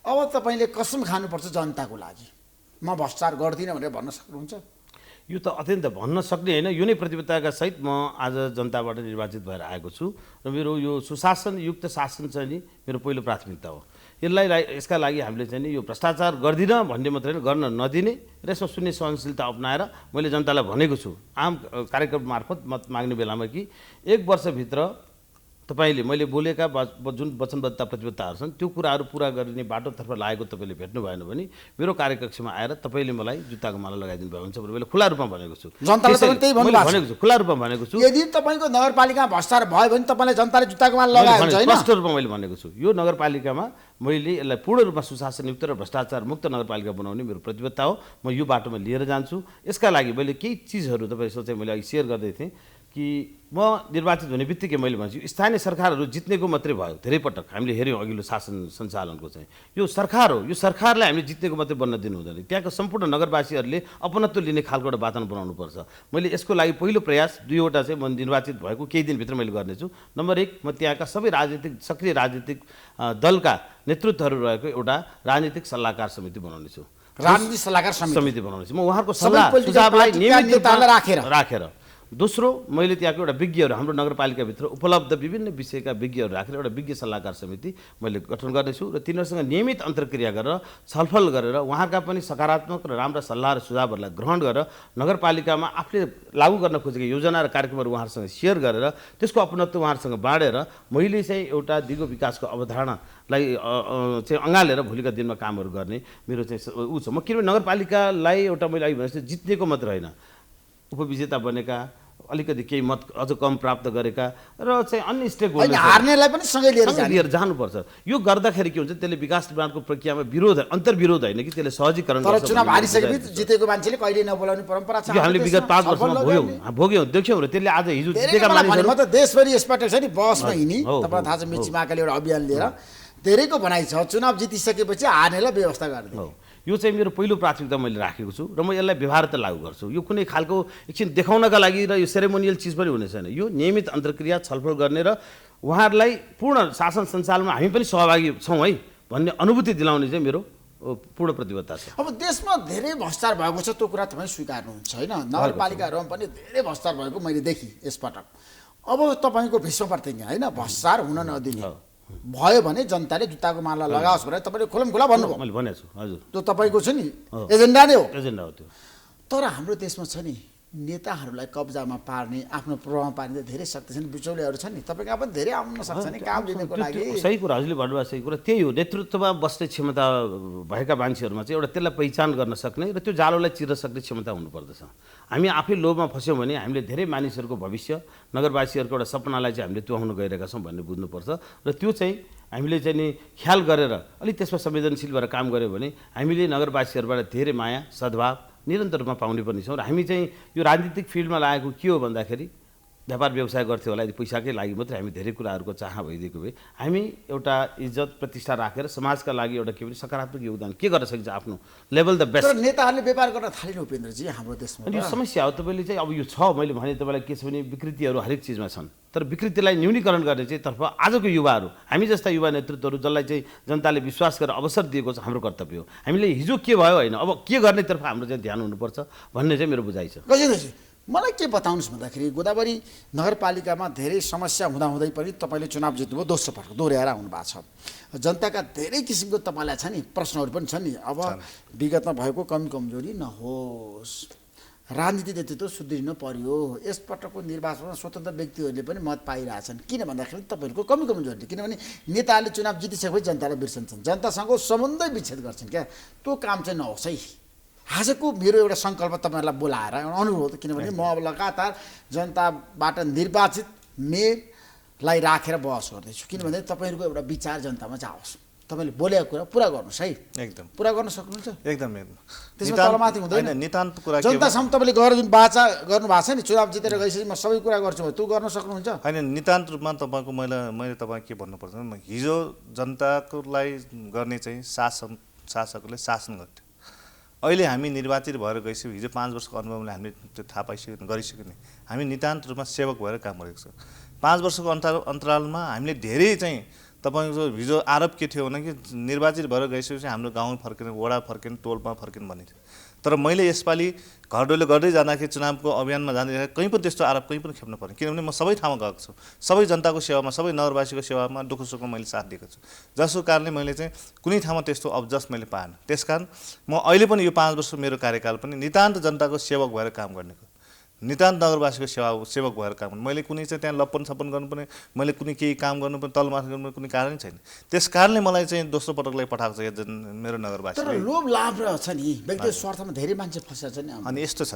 अब तपाईँले कसम खानुपर्छ जनताको लागि, म भ्रष्टाचार गर्दिनँ भनेर भन्न सक्नुहुन्छ? यो त अत्यन्त भन्न सक्ने होइन, यो नै प्रतिबद्धताका सहित म आज जनताबाट निर्वाचित भएर आएको छु र मेरो यो सुशासनयुक्त शासन चाहिँ नि मेरो पहिलो प्राथमिकता हो। यसका लागि हामीले चाहिँ नि यो भ्रष्टाचार गर्दिनँ भन्ने मात्रै होइन, गर्न नदिने र यसमा शून्य सहनशीलता अपनाएर मैले जनतालाई भनेको छु आम कार्यक्रम मार्फत मत माग्ने बेलामा कि 1 वर्षभित्र तपाईँले मैले बोलेका जुन वचनबद्धता प्रतिबद्धताहरू छन् त्यो कुराहरू पुरा गर्ने बाटोतर्फ लागेको तपाईँले भेट्नु भएन भने मेरो कार्यकक्षमा आएर तपाईँले मलाई जुत्ताको माला लगाइदिनु भयो हुन्छ भनेर मैले खुला रूपमा भनेको छु। जनताले पनि त्यही भनेको छु, खुला रूपमा भनेको छु। यदि तपाईँको नगरपालिकामा भ्रष्टाचार भयो भने तपाईँलाई जनताले जुत्ताको माला लगायो हुन्छ हैन? स्पष्ट रूपमा मैले भनेको छु यो नगरपालिकामा मैले यसलाई पूर्ण रूपमा सुशासनयुक्त र भ्रष्टाचार मुक्त नगरपालिका बनाउने मेरो प्रतिबद्धता हो। म यो बाटोमा लिएर जान्छु। यसका लागि मैले केही चिजहरू तपाईँसँग चाहिँ मैले अघि सेयर गर्दै थिएँ कि म निर्वाचित हुने बित्तिकै मैले भन्छु स्थानीय सरकारहरू जित्नेको मात्रै भयो। धेरै पटक हामीले हेऱ्यौँ अघिल्लो शासन सञ्चालनको चाहिँ यो सरकार हो, यो सरकारलाई हामीले जित्नेको मात्रै बन्न दिनु हुँदैन। त्यहाँको सम्पूर्ण नगरवासीहरूले अपनत्व लिने खालको एउटा वातावरण बनाउनुपर्छ। मैले यसको लागि पहिलो प्रयास 2वटा चाहिँ म निर्वाचित भएको केही दिनभित्र मैले गर्नेछु। नम्बर 1 म त्यहाँका सबै सक्रिय राजनीतिक दलका नेतृत्वहरू रहेको एउटा राजनीतिक सल्लाहकार समिति बनाउनेछु। राजनीतिक सल्लाहकार समिति बनाउनेछु। म उहाँहरूको सल्लाह सुझावलाई नियमित रूपमा राखेर दोस्रो मैले त्यहाँको एउटा विज्ञहरू हाम्रो नगरपालिकाभित्र उपलब्ध विभिन्न विषयका विज्ञहरू राखेर एउटा विज्ञ सल्लाहकार समिति मैले गठन गर्नेछु र तिनीहरूसँग नियमित अन्तर्क्रिया गरेर छलफल गरेर उहाँहरूका पनि सकारात्मक र राम्रा सल्लाह र सुझावहरूलाई ग्रहण गरेर नगरपालिकामा आफूले लागू गर्न खोजेको योजना र कार्यक्रमहरू उहाँहरूसँग सेयर गरेर त्यसको अपनत्व उहाँहरूसँग बाँडेर मैले चाहिँ एउटा दिगो विकासको अवधारणालाई चाहिँ अँगालेर भोलिका दिनमा कामहरू गर्ने मेरो चाहिँ ऊ छ। म किनभने नगरपालिकालाई एउटा मैले अघि भनेको जित्नेको मात्र होइन, उपविजेता बनेका अलिकति केही मत अझ कम प्राप्त गरेका र चाहिँ अन्य स्टेक होइन हार्नेलाई पनि सँगै लिएर जाने लिएर जानुपर्छ। यो गर्दाखेरि के हुन्छ, त्यसले विकास निर्माणको प्रक्रियामा विरोध अन्तर्विरोध होइन कि त्यसले सहजीकरण तर गर्छ चुनाव भन्ने हारिसकेपछि बुझाइ हुन्छ। जितेको मान्छेले कहिले नबोलाउने परम्परा छ यो हामीले हाम्रो विगत देशमा। 5 वर्षमा भोग्यौँ देख्यौँ र त्यसले आज हिजो धेरै जितेका मलाई भने मानिसहरू म त देशभरि यसपटक छ नि बसमा हिँडी हो, तपाईँलाई थाहा छ हो, मिची महाकाली एउटा अभियान लिएर धेरैको भनाइ छ चुनाव जितिसकेपछि हार्नेलाई व्यवस्था गरिदिने हो। यो चाहिँ मेरो पहिलो प्राथमिकता मैले राखेको छु र म यसलाई व्यवहार त लागू गर्छु। यो कुनै खालको एकछिन देखाउनका लागि र यो सेरेमोनियल चिज पनि हुने छैन। यो नियमित अन्तर्क्रिया छलफल गर्ने र उहाँहरूलाई पूर्ण शासन सञ्चालनमा हामी पनि सहभागी छौँ है भन्ने अनुभूति दिलाउने चाहिँ मेरो पूर्ण प्रतिबद्धता छ। अब देशमा धेरै भ्रष्टाचार भएको छ त्यो कुरा तपाईँ स्वीकार्नुहुन्छ होइन नगरपालिकाहरूमा पनि धेरै भ्रष्टाचार भएको मैले देखेँ यसपटक। अब तपाईँको भीष्म प्रतिज्ञा होइन भ्रष्टाचार हुन नदिने भयो भने जनताले जुत्ताको माला लगाओस् भनेर तपाईँले खुला भन्नुभयो। मैले भनेको छु हजुर, त्यो तपाईँको छ नि एजेन्डा नै हो। एजेन्डा हो त्यो। तर हाम्रो देशमा छ नि नेताहरूलाई कब्जामा पार्ने आफ्नो प्रभाव पार्ने धेरै शक्तिशाली बिचौलियाहरू छन् नि तपाईँ कहाँ पनि धेरै आउन सक्छ नि काम लिनको लागि। सही कुरा हजुरले भन्नुभएको सही कुरा त्यही हो। नेतृत्वमा बस्ने क्षमता भएका मान्छेहरूमा चाहिँ एउटा त्यसलाई पहिचान गर्न सक्ने र त्यो जालोलाई चिर्न सक्ने क्षमता हुनुपर्दछ। हामी आफै लोभमा फस्यौँ भने हामीले धेरै मानिसहरूको भविष्य नगरवासीहरूको एउटा सपनालाई चाहिँ हामीले तुहाउन गइरहेका छौँ भन्ने बुझ्नुपर्छ र त्यो चाहिँ हामीले चाहिँ नि ख्याल गरेर अलिक त्यसमा संवेदनशील भएर काम गऱ्यौँ भने हामीले नगरवासीहरूबाट धेरै माया सद्भाव निरन्तर रूपमा पाउने पनि छौँ। र हामी चाहिँ यो राजनीतिक फिल्डमा लागेको के हो भन्दाखेरि व्यापार व्यवसाय गर्थ्यो होला, यदि पैसाकै लागि मात्रै हामी धेरै कुराहरूको चाह भइदिएको भए हामी एउटा इज्जत प्रतिष्ठा राखेर समाजका लागि एउटा के भने सकारात्मक योगदान के गर्न सकिन्छ आफ्नो लेभल द बेस्ट। तर नेताहरूले व्यापार गर्न थालिनु उपेन्द्रजी हाम्रो देशमा। अनि यो समस्या हो। तपाईँले चाहिँ अब यो छ मैले भने तपाईँलाई के छ भने विकृतिहरू हरेक चिजमा छन् तर विकृतिलाई न्यूनीकरण गर्ने चाहिँ तर्फ आजको युवाहरू हामी जस्ता युवा नेतृत्वहरू जसलाई चाहिँ जनताले विश्वास गरेर अवसर दिएको छ हाम्रो कर्तव्य हो। हामीले हिजो के भयो होइन अब के गर्नेतर्फ हाम्रो चाहिँ ध्यान हुनुपर्छ भन्ने चाहिँ मेरो बुझाइ छ। गजेन्द्रजी मलाई के बताउनुहोस् भन्दाखेरि गोदावरी नगरपालिकामा धेरै समस्या हुँदाहुँदै पनि तपाईँले चुनाव जित्नुभयो दोस्रो पटक दोहोऱ्याएर आउनु भएको छ। जनताका धेरै किसिमको तपाईँलाई छ नि प्रश्नहरू पनि छन् नि। अब विगतमा भएको कमी कमजोरी नहोस्, राजनीति नेतृत्व सुध्रिनु पर्यो, यसपटकको निर्वाचनमा स्वतन्त्र व्यक्तिहरूले पनि मत पाइरहेछन् किन भन्दाखेरि तपाईँहरूको कमी कमजोरी। किनभने नेताहरूले चुनाव जितिसकेपछि जनतालाई बिर्सन्छन्, जनतासँग सम्बन्धै विच्छेद गर्छन् क्या। त्यो काम चाहिँ नहोस् है। आजको मेरो एउटा सङ्कल्प तपाईँहरूलाई बोलाएर एउटा अनुरोध, किनभने म अब लगातार जनताबाट निर्वाचित मेयरलाई राखेर बहस गर्दैछु किनभने तपाईँहरूको एउटा विचार जनतामा जाओस्। तपाईँले बोलेको कुरा पुरा गर्नुहोस् है। एकदम पुरा गर्न सक्नुहुन्छ एकदम त्यसमा तलमाथि हुँदैन। नितान्त कुरा के हो? जनतासम्म तपाईँले गएर जुन बाचा गर्नुभएको छ नि चुनाव जितेर गइसकेपछि म सबै कुरा गर्छु त्यो गर्न सक्नुहुन्छ? होइन नितान्त रूपमा तपाईँको मैले तपाईँ के भन्नुपर्छ हिजो जनताको लागि गर्ने चाहिँ शासकहरूले शासन गर्थ्यो। अहिले हामी निर्वाचित भएर गइसक्यो हिजो 5 वर्षको अनुभवले हामीले त्यो थाहा पाइसक्यो गरिसक्यो नि हामी नितान्त रूपमा सेवक भएर काम गरेको छ। 5 वर्षको अन्तरालमा हामीले धेरै चाहिँ तपाईँको हिजो आरोप के थियो भने कि निर्वाचित भएर गइसकेपछि हाम्रो गाउँ फर्किने वडा फर्किने टोलमा फर्किने भन्ने थियो। तर मैले यसपालि घर डोलो गर्दै जाँदाखेरि चुनावको अभियानमा जाँदाखेरि कहीँ पनि त्यस्तो आरोप कहीँ पनि खेप्नु पऱ्यो किनभने म सबै ठाउँमा गएको छु, सबै जनताको सेवामा सबै नगरवासीको सेवामा दुःख सुखमा मैले साथ दिएको छु, जसको कारणले मैले चाहिँ कुनै ठाउँमा त्यस्तो अब्जस्ट मैले पाएन। त्यसकारण म अहिले पनि यो 5 वर्ष मेरो कार्यकाल पनि नितान्त जनताको सेवक भएर काम गर्नेको नितान्त नगरवासीको सेवक भएर काम गर्नु। मैले कुनै चाहिँ त्यहाँ लप्पन छप्पन गर्नुपर्ने मैले कुनै केही काम गर्नुपर्ने तलमाथि गर्नुपर्ने कुनै कारणै छैन। त्यस कारणले मलाई चाहिँ दोस्रो पटकलाई पठाएको छ मेरो नगरवासी। तर लोभ लाभ र छ नि व्यक्तिगत स्वार्थमा धेरै मान्छे फसेको छ नि। अनि यस्तो छ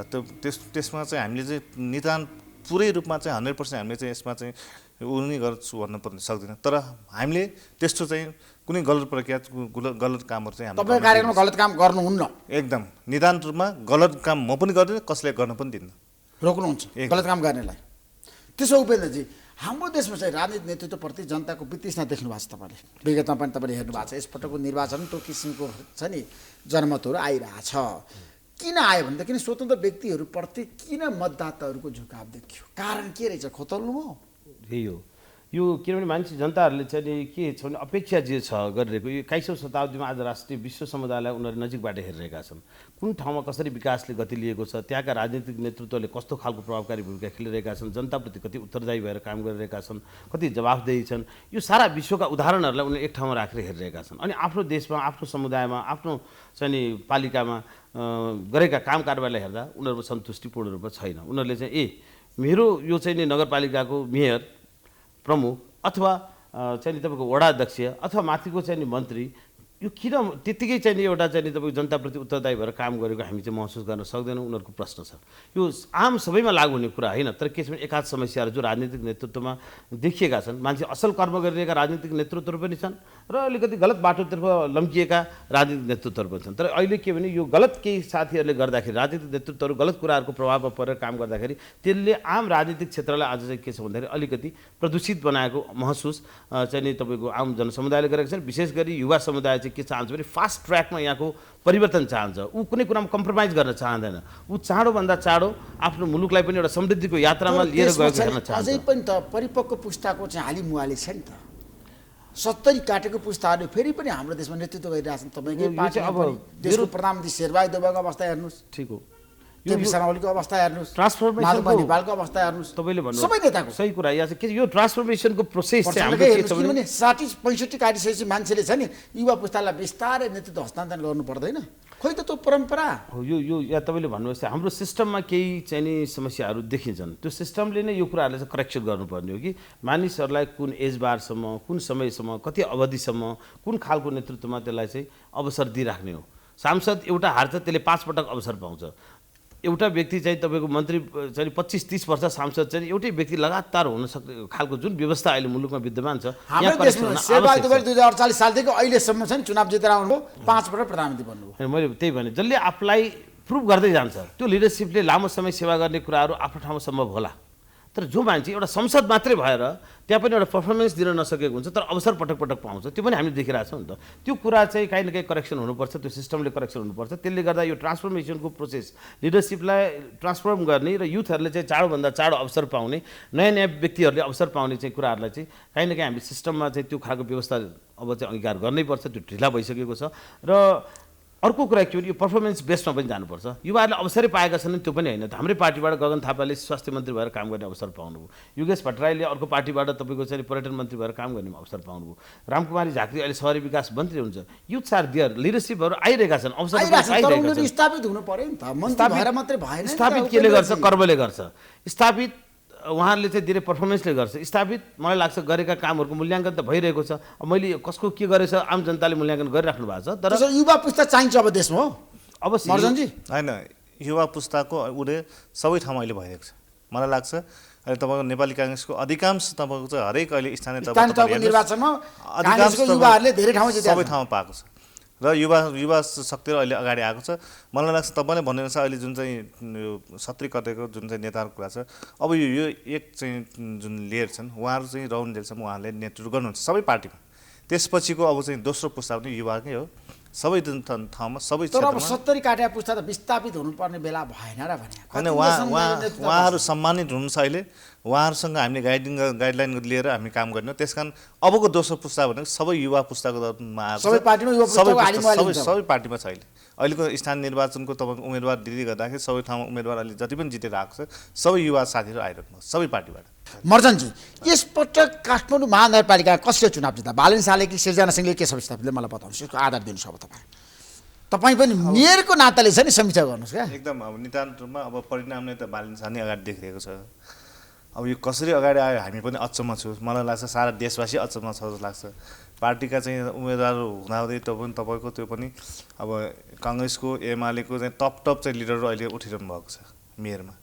त्यसमा चाहिँ हामीले चाहिँ नितान्त पुरै रूपमा चाहिँ 100% हामीले चाहिँ यसमा चाहिँ उनी गर्छु भन्नुपर्ने सक्दैन। तर हामीले त्यस्तो चाहिँ कुनै गलत प्रक्रिया गलत कामहरू चाहिँ तपाईँ कार्यक्रममा गलत काम गर्नुहुन्न? एकदम नितान्त रूपमा गलत काम म पनि गर्दिनँ, कसैले गर्न पनि दिन्न, रोक्नुहुन्छ गलत काम गर्नेलाई। त्यसो उपेन्द्रजी हाम्रो देशमा चाहिँ राजनीतिक नेतृत्वप्रति जनताको वितृष्णा देख्नु भएको छ तपाईँले, विगतमा पनि तपाईँले हेर्नु भएको छ। यसपटकको निर्वाचन त्यो किसिमको छ नि जनमतहरू आइरहेछ। किन आयो भनेदेखि स्वतन्त्र व्यक्तिहरूप्रति किन मतदाताहरूको झुकाव देखियो? कारण के रहेछ खोतल्नुभयो? यही हो यो किनभने मान्छे जनताहरूले चाहिँ के छ भने अपेक्षा जे छ गरिरहेको यो 21औं शताब्दीमा आज राष्ट्रिय विश्व समुदायलाई उनीहरू नजिकबाट हेरिरहेका छन्। कुन ठाउँमा कसरी विकासले गति लिएको छ, त्यहाँका राजनीतिक नेतृत्वले कस्तो खालको प्रभावकारी भूमिका खेलिरहेका छन्, जनताप्रति कति उत्तरदायी भएर काम गरिरहेका छन्, कति जवाफदेही छन्, यो सारा विश्वका उदाहरणहरूलाई उनीहरूले एक ठाउँमा राखेर हेरिरहेका छन्। अनि आफ्नो देशमा आफ्नो समुदायमा आफ्नो चाहिँ नि पालिकामा गरेका काम कारबारलाई हेर्दा उनीहरूको सन्तुष्टिपूर्ण रूपमा छैन। उनीहरूले चाहिँ मेरो यो चाहिँ नि नगरपालिकाको मेयर प्रमुख अथवा चाहिँ नि तपाईँको वडा अध्यक्ष अथवा माथिको चाहिँ नि मन्त्री यो किन त्यतिकै चाहिँ नि एउटा चाहिँ नि तपाईँको जनताप्रति उत्तरदायी भएर काम गरेको हामी चाहिँ महसुस गर्न सक्दैनौँ, उनीहरूको प्रश्न छ। यो आम सबैमा लागु हुने कुरा होइन, तर के छ भने एकाध समस्याहरू जो राजनीतिक नेतृत्वमा देखिएका छन्, मान्छे असल कर्म गरिरहेका राजनीतिक नेतृत्वहरू पनि छन् र अलिकति गलत बाटोतर्फ लम्किएका राजनीतिक नेतृत्वहरू पनि छन्। तर अहिले के भने यो गलत केही साथीहरूले गर्दाखेरि, राजनीतिक नेतृत्वहरू गलत कुराहरूको प्रभावमा परेर काम गर्दाखेरि त्यसले आम राजनीतिक क्षेत्रलाई आज चाहिँ के छ भन्दाखेरि अलिकति प्रदूषित बनाएको महसुस चाहिँ नि तपाईँको आम जनसमुदायले गरेको छ। विशेष गरी युवा समुदाय के चाहन्छ भने फास्ट ट्र्याकमा यहाँको परिवर्तन चाहन्छ, ऊ कुनै कुरामा कम्प्रोमाइज गर्न चाहँदैन, ऊ चाँडोभन्दा चाँडो आफ्नो मुलुकलाई पनि एउटा समृद्धिको यात्रामा लिएर गएको हेर्न चाहन्छ। अझै पनि त परिपक्व पुस्ताको चाहिँ हालिमुहाली छ नि त, 70 काटेको पुस्ताहरूले फेरि पनि हाम्रो देशमा नेतृत्व गरिरहेछन्। तपाईँकै पार्टीमा पनि देशको प्रधानमन्त्री शेरबहादुर देउवाको अवस्था हेर्नुहोस्, ठिक हो, केपी शर्मा ओलीको अवस्था हेर्नुहोस्, ट्रान्सफर्मेसनको नेपालको अवस्था हेर्नुहोस्, तपाईँले भन्नु सबै नेताको सही कुरा यहाँ चाहिँ के यो ट्रान्सफर्मेसनको प्रोसेस चाहिँ हाम्रो के छ भने 60-65 काटिसकेपछि मान्छेले छ नि युवा पुस्तालाई बिस्तारै नेतृत्व हस्तान्तरण गर्नु पर्दैन, खोइ त त्यो परम्परा हो। यो या तपाईँले भन्नुहोस् हाम्रो सिस्टममा केही चाहिँ नि समस्याहरू देखिन्छन्, त्यो सिस्टमले नै यो कुराहरूलाई चाहिँ करेक्सन गर्नुपर्ने हो कि मानिसहरूलाई कुन एज बारसम्म, कुन समयसम्म, कति अवधिसम्म, कुन खालको नेतृत्वमा त्यसलाई चाहिँ अवसर दिइराख्ने हो। सांसद एउटा हार्छ, त्यसले 5 पटक अवसर पाउँछ। एउटा व्यक्ति चाहिँ तपाईँको मन्त्री चाहिँ 25-30 वर्ष सांसद चाहिँ एउटै व्यक्ति लगातार हुन सक्ने खालको जुन व्यवस्था अहिले मुलुकमा विद्यमान छ, हाम्रो देशमा शेरबहादुर 2048 सालदेखि अहिलेसम्म चाहिँ चुनाव जितेर आउनुभयो, 5 पटक प्रधानमन्त्री बन्नुभयो। मैले त्यही भने जसले आफूलाई प्रुभ गर्दै जान्छ त्यो लिडरसिपले लामो समय सेवा गर्ने कुराहरू आफ्नो ठाउँमा सम्भव होला। तर जो मान्छे एउटा संसद मात्रै भएर त्यहाँ पनि एउटा पर्फर्मेन्स दिन नसकेको हुन्छ तर अवसर पटक पटक पाउँछ, त्यो पनि हामीले देखिरहेछौँ नि त। त्यो कुरा चाहिँ काहीँ न काहीँ करेक्सन हुनुपर्छ, त्यो सिस्टमले करेक्सन हुनुपर्छ। त्यसले गर्दा यो ट्रान्सफर्मेसनको प्रोसेस लिडरसिपलाई ट्रान्सफर्म गर्ने र युथहरूले चाहिँ चाँडोभन्दा चाँडो अवसर पाउने, नयाँ नयाँ व्यक्तिहरूले अवसर पाउने चाहिँ कुराहरूलाई चाहिँ काहीँ न काहीँ हामी सिस्टममा चाहिँ त्यो खालको व्यवस्था अब चाहिँ अङ्गीकार गर्नैपर्छ। त्यो ढिला भइसकेको छ। र अर्को कुरा के हो, यो पर्फर्मेन्स बेसमा पनि जानुपर्छ। युवाहरूले अवसरै पाएका छन् त्यो पनि होइन। हाम्रै पार्टीबाट गगन थापाले स्वास्थ्य मन्त्री भएर काम गर्ने अवसर पाउनुभयो, योगेश भट्टराईले अर्को पार्टीबाट तपाईँको चाहिँ पर्यटन मन्त्री भएर काम गर्ने अवसर पाउनुभयो, रामकुमारी झाँक्री अहिले शहरी विकास मन्त्री हुन्छ। युथ आर देयर, लिडरसिपहरू आइरहेका छन्, अवसर स्थापित हुनु पर्यो नि त, मन्त्री भएर मात्रै भएन। स्थापित केले गर्छ? कर्मले गर्छ। स्थापित उहाँहरूले चाहिँ धेरै पर्फर्मेन्सले गर्छ। स्थापित मलाई लाग्छ गरेका कामहरूको मूल्याङ्कन त भइरहेको छ। अब मैले कसको के गरेछ आम जनताले मूल्याङ्कन गरिराख्नु भएको छ। तर युवा पुस्ता चाहिन्छ अब देशमा हो अब मर्जनजी होइन, युवा पुस्ताको उसले सबै ठाउँमा अहिले भइरहेको छ। मलाई लाग्छ अहिले तपाईँको नेपाली काङ्ग्रेसको अधिकांश तपाईँको चाहिँ हरेक अहिले स्थानीय निर्वाचनमा युवाहरूले धेरै ठाउँ सबै ठाउँमा पाएको छ र युवा शक्ति अहिले अगाडि आएको छ। मलाई लाग्छ तपाईँले भनेअनुसार अहिले जुन चाहिँ यो 70 कटेको जुन चाहिँ नेताहरूको कुरा छ, अब यो एक चाहिँ जुन लेयर छन् उहाँहरू चाहिँ रहन्जेलसम्म उहाँहरूले नेतृत्व गर्नुहुन्छ सबै पार्टीमा। त्यसपछिको अब चाहिँ दोस्रो पुस्ता पनि युवाकै हो सबै ठाउँमा सबै क्षेत्रमा। 70 काटेका पुस्ता त विस्थापित हुनुपर्ने बेला भएन र भने होइन, उहाँहरू सम्मानित हुनुहुन्छ अहिले। उहाँहरूसँग हामीले गाइडलाइन लिएर हामी काम गर्ने। त्यसकारण अबको दोस्रो पुस्ता भनेको सबै युवा पुस्ताको तर्फमा आएको सबै पार्टीमा छ। अहिलेको स्थानीय निर्वाचनको तपाईँको उम्मेदवार दिँदै गर्दाखेरि सबै ठाउँमा उम्मेदवार अहिले जति पनि जितेर आएको छ सबै युवा साथीहरू आइरहनु सबै पार्टीबाट। मर्जनजी यसपटक काठमाडौँ महानगरपालिका कसले चुनाव जित्दा, बालन शाहले कि सिर्जना सिंहले के सब स्थापितले मलाई बताउनुहोस्, यसको आधार दिनुहोस्। अब तपाईँ पनि मेयरको नाताले छ नि समीक्षा गर्नुहोस् क्या। एकदम अब नितान्त रूपमा अब परिणाम नै त बालन शाह नै अगाडि देखिरहेको छ। अब यो कसरी अगाडि आयो हामी पनि अचम्म छु। मलाई लाग्छ सारा देशवासी अचम्म छ जस्तो लाग्छ। पार्टीका चाहिँ उम्मेदवार हुँदाहुँदै तपाईँको त्यो पनि अब काङ्ग्रेसको एमालेको चाहिँ टप चाहिँ लिडरहरू अहिले उठिरहनु भएको छ मेयरमा।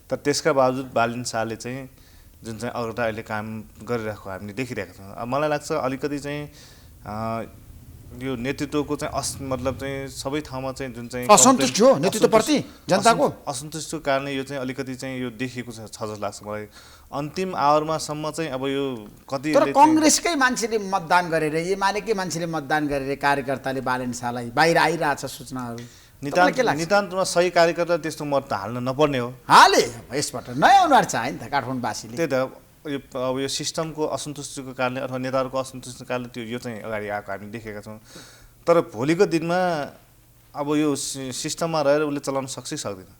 तर त्यसका बावजुद बालन शाहले चाहिँ जुन चाहिँ अग्रता अहिले काम गरिरहेको हामीले देखिरहेको छौँ। अब मलाई लाग्छ अलिकति चाहिँ यो नेतृत्वको चाहिँ मतलब चाहिँ सबै ठाउँमा चाहिँ जुन चाहिँ असन्तुष्टि हो नेतृत्वप्रति जनताको असन्तुष्टिको कारणले यो चाहिँ अलिकति चाहिँ यो देखिएको छ जस्तो लाग्छ मलाई। अन्तिम आवरमा सम्म चाहिँ अब यो कति तर कङ्ग्रेसकै मान्छेले मतदान गरेर एमालेकै मान्छेले मतदान गरेर कार्यकर्ताले बालन शाहलाई बाहिर आइरहेछ सूचनाहरू। नितान्तमा सही कार्यकर्ता त्यस्तो मत हाल्न नपर्ने हो। हाले यसबाट नयाँ अनुहार चाहे नि त काठमाडौँवासीले। त्यही त अब यो सिस्टमको असन्तुष्टिको कारणले अथवा नेताहरूको असन्तुष्टिको कारणले त्यो यो चाहिँ अगाडि आएको हामी देखेका छौँ। तर भोलिको दिनमा अब यो सिस्टममा रहेर उसले चलाउन सक्छ कि सक्दैन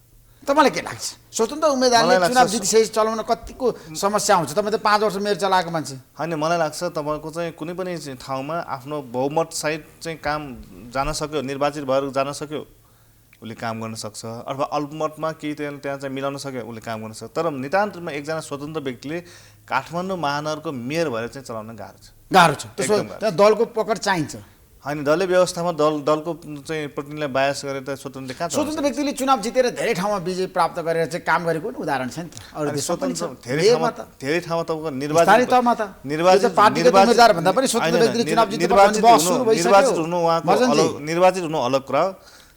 तपाईँलाई के लाग्छ? स्वतन्त्र उम्मेदवारले चुनाव जितिसकेपछि चलाउन कतिको समस्या हुन्छ? तपाईँ त 5 वर्ष मेयर चलाएको मान्छे। होइन, मलाई लाग्छ तपाईँको चाहिँ कुनै पनि ठाउँमा आफ्नो बहुमत साइड चाहिँ काम जान सक्यो, निर्वाचित भएर जान सक्यो उसले काम गर्न सक्छ, अथवा अल्पमतमा केही त्यहाँ चाहिँ मिलाउन सक्यो उसले काम गर्न सक्छ। तर नितान्तमा एकजना स्वतन्त्र व्यक्तिले काठमाडौँ महानगरको मेयर भएर चाहिँ चलाउन गाह्रो छ। त्यहाँ दलको पकड चाहिन्छ। होइन दलीय व्यवस्थामा दलको चाहिँ प्रतिनिधिलाई बायस गरेर त स्वतन्त्र कहाँ छ? स्वतन्त्र व्यक्तिले चुनाव जितेर धेरै ठाउँमा विजय प्राप्त गरेर चाहिँ काम गरेको पनि उदाहरण छ नि त अरू देशमा पनि छ। धेरै ठाउँमा तपाईँको स्थानीय तहमा त पार्टीको उम्मेदवार भन्दा पनि स्वतन्त्र व्यक्तिले चुनाव निर्वाचित हुनु अलग कुरा हो,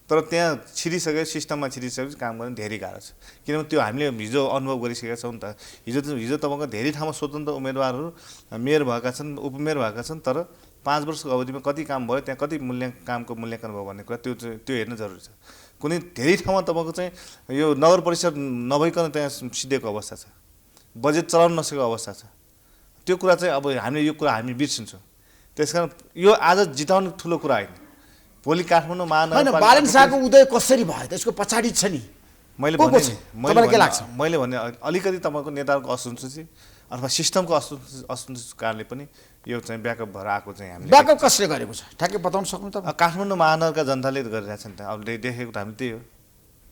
तर त्यहाँ सिस्टममा छिरिसकेपछि काम गर्न धेरै गाह्रो छ। किनभने त्यो हामीले हिजो अनुभव गरिसकेका छौँ नि त। हिजो तपाईँको धेरै ठाउँमा स्वतन्त्र उम्मेदवारहरू मेयर भएका छन्, उपमेयर भएका छन्, तर 5 वर्षको अवधिमा कति काम भयो, त्यहाँ कति कामको मूल्याङ्कन भयो भन्ने कुरा त्यो हेर्न जरुरी छ। कुनै धेरै ठाउँमा तपाईँको चाहिँ यो नगर परिषद नभइकन त्यहाँ सिद्धेको अवस्था छ, बजेट चलाउन नसकेको अवस्था छ। त्यो कुरा चाहिँ अब हामीले यो कुरा हामी बिर्सिन्छौँ। त्यसकारण यो आज जिताउनु ठुलो कुरा होइन। भोलि काठमाडौँ होइन बालन शाहको उदय कसरी भयो त्यसको पछाडि छ नि मैले भने अलिकति तपाईँको नेताहरूको असन्तुष्टि अथवा सिस्टमको असन्तुष्टिको कारणले पनि यो चाहिँ ब्याकअप भएर आएको चाहिँ हामीले ब्याकअप कसले गरेको छ ठ्याक्कै बताउन सक्नु त? काठमाडौँ महानगरका जनताले गरिरहेछ नि त। अब देखेको त हामी त्यही हो।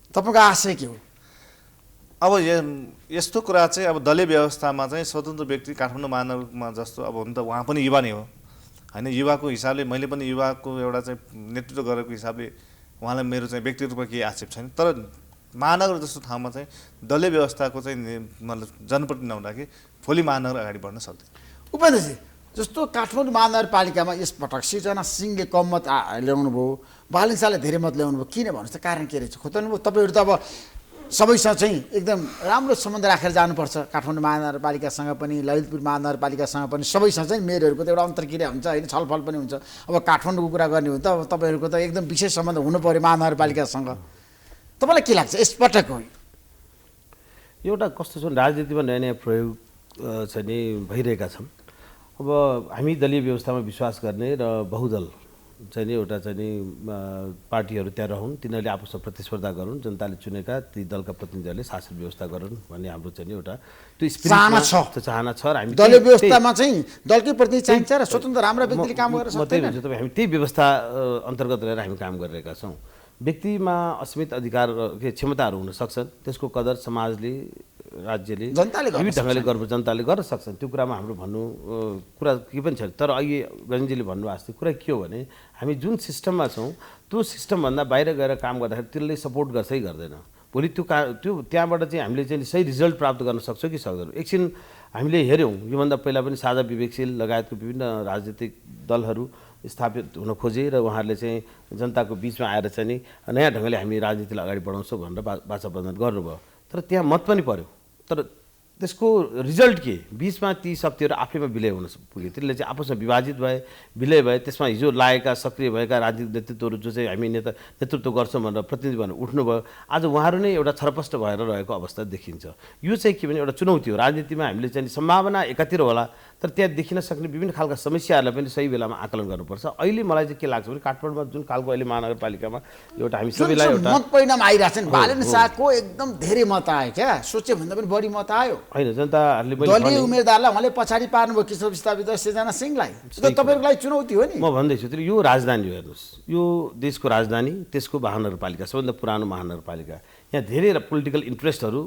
तपाईँको आशय के हो? अब यस्तो कुरा चाहिँ अब दलीय व्यवस्थामा चाहिँ स्वतन्त्र व्यक्ति काठमाडौँ महानगरमा जस्तो अब हुन त उहाँ पनि युवा नै हो होइन। युवाको हिसाबले मैले पनि युवाको एउटा चाहिँ नेतृत्व गरेको हिसाबले उहाँलाई मेरो चाहिँ व्यक्तिगत रूपमा केही आक्षेप छैन। तर महानगर जस्तो ठाउँमा चाहिँ दलीय व्यवस्थाको चाहिँ मतलब जनप्रतिनिधि नहुँदाखेरि भोलि महानगर अगाडि बढ्न सक्दैन। उपेन्द्रजी जस्तो काठमाडौँ महानगरपालिकामा यसपटक सिर्जना सिंहले कम मत ल्याउनु भयो, बालन शाहले धेरै मत ल्याउनु भयो, किन भन्नुहोस् त? कारण के रहेछ खोज्नु भयो? तपाईँहरू त अब सबैसँग चाहिँ एकदम राम्रो सम्बन्ध राखेर जानुपर्छ। काठमाडौँ महानगरपालिकासँग पनि, ललितपुर महानगरपालिकासँग पनि, सबैसँग चाहिँ मेयरहरूको त एउटा अन्तर्क्रिया हुन्छ होइन, छलफल पनि हुन्छ। अब काठमाडौँको कुरा गर्ने हो भने त अब तपाईँहरूको त एकदम विशेष सम्बन्ध हुनु पऱ्यो महानगरपालिकासँग। तपाईँलाई के लाग्छ यसपटक? एउटा कस्तो छ राजनीतिमा नयाँ नयाँ प्रयोग चाहिँ नि भइरहेका छन्। अब हामी दलीय व्यवस्थामा विश्वास गर्ने र बहुदल चाहिँ नि एउटा चाहिँ नि पार्टीहरू त्यहाँ रहन्, तिनीहरूले आपसमा प्रतिस्पर्धा गरून्, जनताले चुनेका ती दलका प्रतिनिधिहरूले शासन व्यवस्था गरून् भन्ने हाम्रो चाहिँ नि एउटा त्यो चाहना छ। र हामी दलीय व्यवस्थामा चाहिँ दलकै प्रतिनिधि चाहिन्छ र स्वतन्त्र राम्रो व्यक्तिले काम गरेर मात्रै हुन्छ। तपाईँ हामी त्यही व्यवस्था अन्तर्गत रहेर हामी काम गरिरहेका छौँ। व्यक्तिमा असीमित अधिकार क्षमताहरू हुन सक्छन्, त्यसको कदर समाजले, राज्यले, विविध ढङ्गले गर्नु, जनताले गर्न सक्छन्। त्यो कुरामा हाम्रो भन्नु कुरा के पनि छैन। तर अहिले गजनजीले भन्नुभएको जस्तो कुरा के हो भने हामी जुन सिस्टममा छौँ त्यो सिस्टमभन्दा बाहिर गएर काम गर्दाखेरि त्यसले सपोर्ट गर्छ कि गर्दैन। भोलि त्यो त्यहाँबाट चाहिँ हामीले चाहिँ सही रिजल्ट प्राप्त गर्न सक्छौँ कि सक्दैनौँ। एकछिन हामीले हेऱ्यौँ योभन्दा पहिला पनि साझा विवेकशील लगायतको विभिन्न राजनीतिक दलहरू स्थापित हुन खोजे र उहाँहरूले चाहिँ जनताको बिचमा आएर चाहिँ नि नयाँ ढङ्गले हामी राजनीतिलाई अगाडि बढाउँछौँ भनेर वाचा प्रदान गर्नुभयो। तर त्यहाँ मत पनि पर्यो, तर त्यसको रिजल्ट के? बिचमा ती शक्तिहरू आफैमा विलय हुन पुगे, त्यसले चाहिँ आपसमा विभाजित भए, विलय भए। त्यसमा हिजो लागेका सक्रिय भएका राजनीतिक नेतृत्वहरू जो चाहिँ हामी नेतृत्व गर्छौँ भनेर प्रतिनिधि भनेर उठ्नुभयो, आज उहाँहरू नै एउटा छरपष्ट भएर रहेको अवस्था देखिन्छ। यो चाहिँ के भने एउटा चुनौती हो। राजनीतिमा हामीले चाहिँ सम्भावना एकातिर होला, तर त्यहाँ देखिन सक्ने विभिन्न खालका समस्याहरूलाई पनि सही बेलामा आकलन गर्नुपर्छ। अहिले मलाई चाहिँ के लाग्छ भने काठमाडौँमा जुन खालको अहिले महानगरपालिकामा एउटा हामी सबैलाई एउटा मत परिणाम आइरहेछ नि, बालन शाहको एकदम धेरै मत आयो क्या, सोचे भन्दा पनि बढी मत आयो होइन। जनताहरूले दलीय उम्मेदवारलाई उहाँले पछाडि पार्नुभयो किशोर विस्थापित सिर्जना सिंहलाई। तपाईँहरूको लागि चुनौती हो नि। म भन्दैछु त्यो यो राजधानी हो, हेर्नुहोस् यो देशको राजधानी, त्यसको महानगरपालिका सबभन्दा पुरानो महानगरपालिका। यहाँ धेरै पोलिटिकल इन्ट्रेस्टहरू,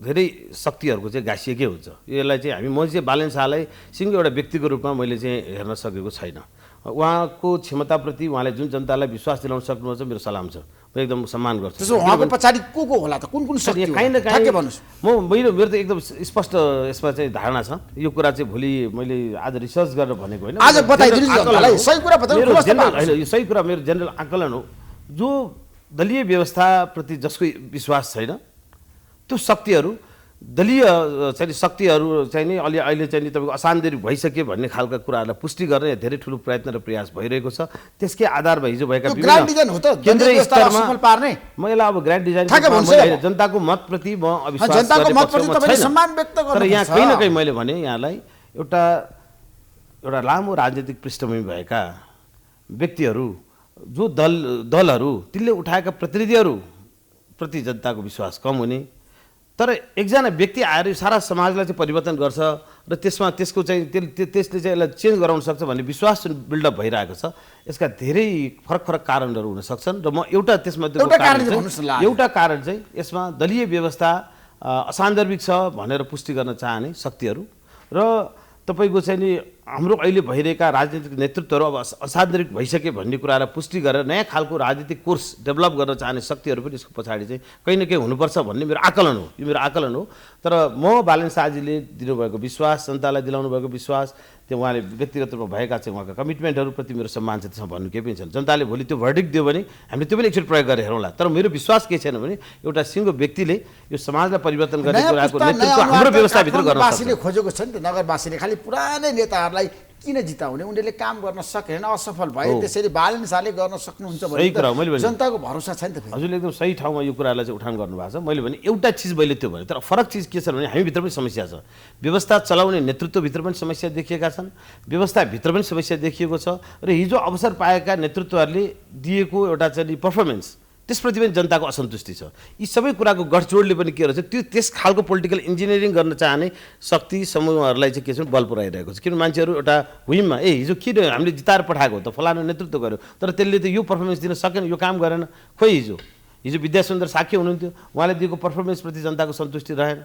धेरै शक्तिहरूको चाहिँ गाँसिएकै हुन्छ। यसलाई चाहिँ म चाहिँ बालन शाहलाई सिङ्गो एउटा व्यक्तिको रूपमा मैले चाहिँ हेर्न सकेको छैन। उहाँको क्षमताप्रति उहाँले जुन जनतालाई विश्वास दिलाउन सक्नुहुन्छ मेरो सलाम छ, म एकदम सम्मान गर्छु। त्यसो उहाँको पछाडि को होला त? कुन शक्ति? काहीँ न काहीँ मेरो त एकदम स्पष्ट यसमा चाहिँ धारणा छ। यो कुरा चाहिँ भोलि मैले आज रिसर्च गरेर भनेको होइन, आज बताइदिनु सही कुरा होइन, यो सही कुरा मेरो जेनरल आकलन हो। जो दलीय व्यवस्थाप्रति जसको विश्वास छैन त्यो शक्तिहरू, दलीय चाहिँ शक्तिहरू चाहिँ नि अहिले चाहिँ नि तपाईँको असान्दर्भिक भइसके भन्ने खालका कुराहरूलाई पुष्टि गर्न धेरै ठुलो प्रयत्न र प्रयास भइरहेको छ। त्यसकै आधारमा हिजो भएका केन्द्रीय स्तरमा मैले अब ग्रान्ड डिजाइन जनताको मतप्रति म अविश्वास तर यहाँ कहीँ न कहीँ मैले भने यहाँलाई एउटा लामो राजनीतिक पृष्ठभूमि भएका व्यक्तिहरू, जो दलहरू, तिनले उठाएका प्रतिनिधिहरू प्रति जनताको विश्वास कम हुने, तर एकजना व्यक्ति आएर सारा समाजलाई चाहिँ परिवर्तन गर्छ र त्यसको चाहिँ त्यसले चाहिँ यसलाई चेन्ज गराउन सक्छ भन्ने विश्वास बिल्डअप भइरहेको छ। यसका धेरै फरक कारणहरू हुन सक्छन् र म त्यसमध्ये एउटा कारण चाहिँ यसमा दलीय व्यवस्था असान्दर्भिक छ भनेर पुष्टि गर्न चाहने शक्तिहरू र तपाईँको चाहिँ नि हाम्रो अहिले भइरहेका राजनीतिक नेतृत्वहरू अब असाधारण भइसके भन्ने कुरालाई पुष्टि गरेर नयाँ खालको राजनीतिक कोर्स डेभलप गर्न चाहने शक्तिहरू पनि यसको पछाडि चाहिँ कहीँ न कहीँ हुनुपर्छ भन्ने मेरो आकलन हो। यो मेरो आकलन हो। तर म बालेन शाहजीले दिनुभएको विश्वास, जनतालाई दिलाउनु भएको विश्वास, त्यो उहाँले व्यक्तिगत रूपमा भएका चाहिँ उहाँका कमिटमेन्टहरूप्रति मेरो सम्मान छ, त्यसमा भन्नु केही पनि छैन। जनताले भोलि त्यो भर्डिक्ट दियो भने हामीले त्यो पनि एकचोटि प्रयोग गरेर हेरौँला। तर मेरो विश्वास के छैन भने एउटा सिङ्गो व्यक्तिले यो समाजलाई परिवर्तन गर्ने कुराको नेतृत्व हाम्रो व्यवस्थाभित्र गर्न सक्छ। खोजेको छ नि त नगरवासीले, खालि पुरानै नेताहरूलाई किन जिताउने, उनीहरूले काम गर्न सकेन, असफल भए, त्यसैले बालेन शाहले गर्न सक्नुहुन्छ भने जनताको भरोसा छ नि त। हजुरले एकदम सही ठाउँमा यो कुरालाई चाहिँ उठान गर्नुभएको छ। मैले भने एउटा चिज मैले त्यो भने, तर फरक चिज के छ भने हामीभित्र पनि समस्या छ। व्यवस्था चलाउने नेतृत्वभित्र पनि समस्या देखिएका छन्, व्यवस्थाभित्र पनि समस्या देखिएको छ र हिजो अवसर पाएका नेतृत्वहरूले दिएको एउटा चाहिँ पर्फर्मेन्स त्यसप्रति पनि जनताको असन्तुष्टि छ। यी सबै कुराको गठजोडले पनि के रहेछ, त्यो त्यस खालको पोलिटिकल इन्जिनियरिङ गर्न चाहने शक्ति समूहहरूलाई चाहिँ के छ बल पुऱ्याइरहेको छ। किनभने मान्छेहरू एउटा हुइममा हिजो किन हामीले जिताएर पठाएको त, फलानु नेतृत्व गर्यो तर त्यसले त यो पर्फर्मेन्स दिन सकेन, यो काम गरेन। खोइ हिजो विद्यासुन्दर साक्य हुनुहुन्थ्यो, उहाँले दिएको पर्फर्मेन्सप्रति जनताको सन्तुष्टि रहेन,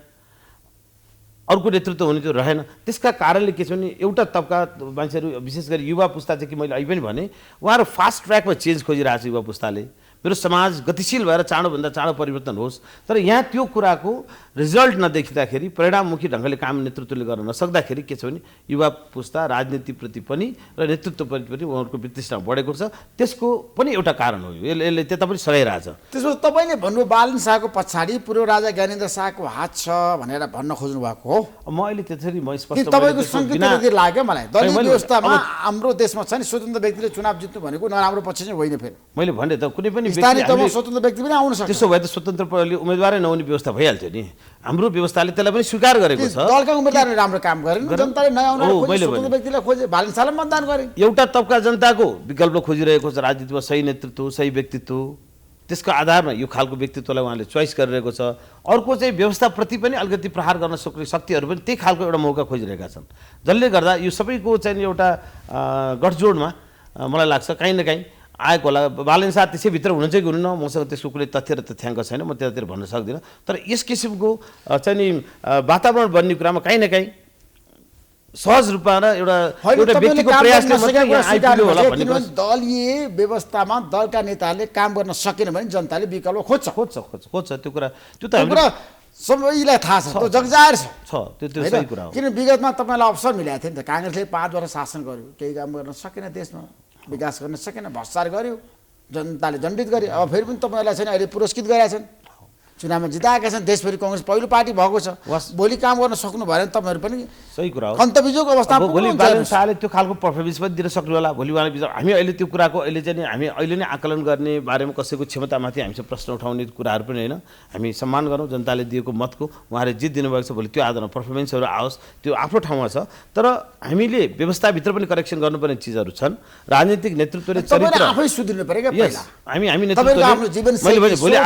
अर्को नेतृत्व हुने त्यो रहेन। त्यसका कारणले के छ भने एउटा तबका मान्छेहरू विशेष गरी युवा पुस्ता चाहिँ कि मैले अहिले पनि भने उहाँहरू फास्ट ट्र्याकमा चेन्ज खोजिरहेको छ। युवा पुस्ताले मेरो समाज गतिशील भएर चाँडोभन्दा चाँडो परिवर्तन होस्, तर यहाँ त्यो कुराको रिजल्ट नदेखिँदाखेरि, परिणाममुखी ढङ्गले काम नेतृत्वले गर्न नसक्दाखेरि के छ भने युवा पुस्ता राजनीतिप्रति पनि र नेतृत्वप्रति पनि उहाँहरूको वितृष्णा बढेको छ। त्यसको पनि एउटा कारण हो। यसले त्यता पनि सघाइरहेछ। त्यसो तपाईँले भन्नु बालेन शाहको पछाडि पूर्व राजा ज्ञानेन्द्र शाहको हात छ भनेर भन्न खोज्नु भएको हो। म अहिले त्यसरी म स्पष्ट तपाईँको सङ्केत लाग्यो मलाई। दलित व्यवस्थामा हाम्रो देशमा छ नि स्वतन्त्र व्यक्तिले चुनाव जित्नु भनेको नराम्रो पक्ष चाहिँ होइन। फेरि मैले भने त कुनै पनि स्वतन्त्र व्यक्ति पनि आउन सक्छ। त्यसो भए त स्वतन्त्र उम्मेदवारै नहुने व्यवस्था भइहाल्थ्यो नि। हाम्रो व्यवस्थाले त्यसलाई पनि स्वीकार गरेको छ। दलका उम्मेदवारले राम्रो काम गरेन, जनताले नयाँ स्वतन्त्र व्यक्तिलाई खोजे, बालेन शाहलाई मतदान गरे। एउटा तबका जनताको विकल्प खोजिरहेको छ राजनीतिमा, सही नेतृत्व, सही व्यक्तित्व, त्यसको आधारमा यो खालको व्यक्तित्वलाई उहाँले चोइस गरिरहेको छ। अर्को चाहिँ व्यवस्थाप्रति पनि अलिकति प्रहार गर्न सक्ने शक्तिहरू पनि त्यही खालको एउटा मौका खोजिरहेका छन्, जसले गर्दा यो सबैको चाहिँ एउटा गठजोडमा मलाई लाग्छ कहीँ न कहीँ आएको होला। बालेन शाह त्यसैभित्र हुनु चाहिँ हुनुहुन्न, मसँग त्यसको कुनै तथ्य र तथ्याङ्क छैन, म त्यतातिर भन्न सक्दिनँ। तर यस किसिमको चाहिँ नि वातावरण बन्ने कुरामा कहीँ न कहीँ सहज रूपमा एउटा व्यक्तिको प्रयासले मात्रै आइपुग्यो होला भन्ने कुरा। दलीय व्यवस्थामा दलका नेताहरूले काम गर्न सकेन भने जनताले विकल्प खोज्छ त्यो कुरा। त्यो त सबैलाई थाहा छ, त्यो जगजाहेर छ। त्यो सही कुरा हो। किन विगतमा तपाईँलाई अवसर मिलाएको थियो नि त। काङ्ग्रेसले 5 वर्ष शासन गर्यो, केही काम गर्न सकेन, देशमा विकास गर्न सकेन, भ्रष्टाचार गर्यो, जनताले दण्डित गर्यो। अब फेरि पनि तपाईँलाई चाहिँ अहिले पुरस्कृत गरेका छन्, चुनावमा जिताएका छन्, देशभरि कङ्ग्रेस पहिलो पार्टी भएको छ। भोलि काम गर्न सक्नु भएन तपाईँहरू पनि सही कुरा हो। खन्तबिजोको अवस्थामा भोलि बालेन शाहले त्यो खालको पर्फर्मेन्स पनि दिन सक्नु होला। भोलि उहाँले हामी अहिले त्यो कुराको अहिले चाहिँ हामी अहिले नै आकलन गर्ने बारेमा कसैको क्षमतामाथि हामीसँग प्रश्न उठाउने कुराहरू पनि होइन। हामी सम्मान गरौँ जनताले दिएको मतको, उहाँले जित दिनुभएको छ, भोलि त्यो आधारमा पर्फर्मेन्सहरू आओस्, त्यो आफ्नो ठाउँमा छ। तर हामीले व्यवस्थाभित्र पनि करेक्सन गर्नुपर्ने चिजहरू छन्। राजनीतिक नेतृत्वले चरित्र आफै सुध्रिनु पर्यो क्या पहिला। हामी नेतृत्वले भोलि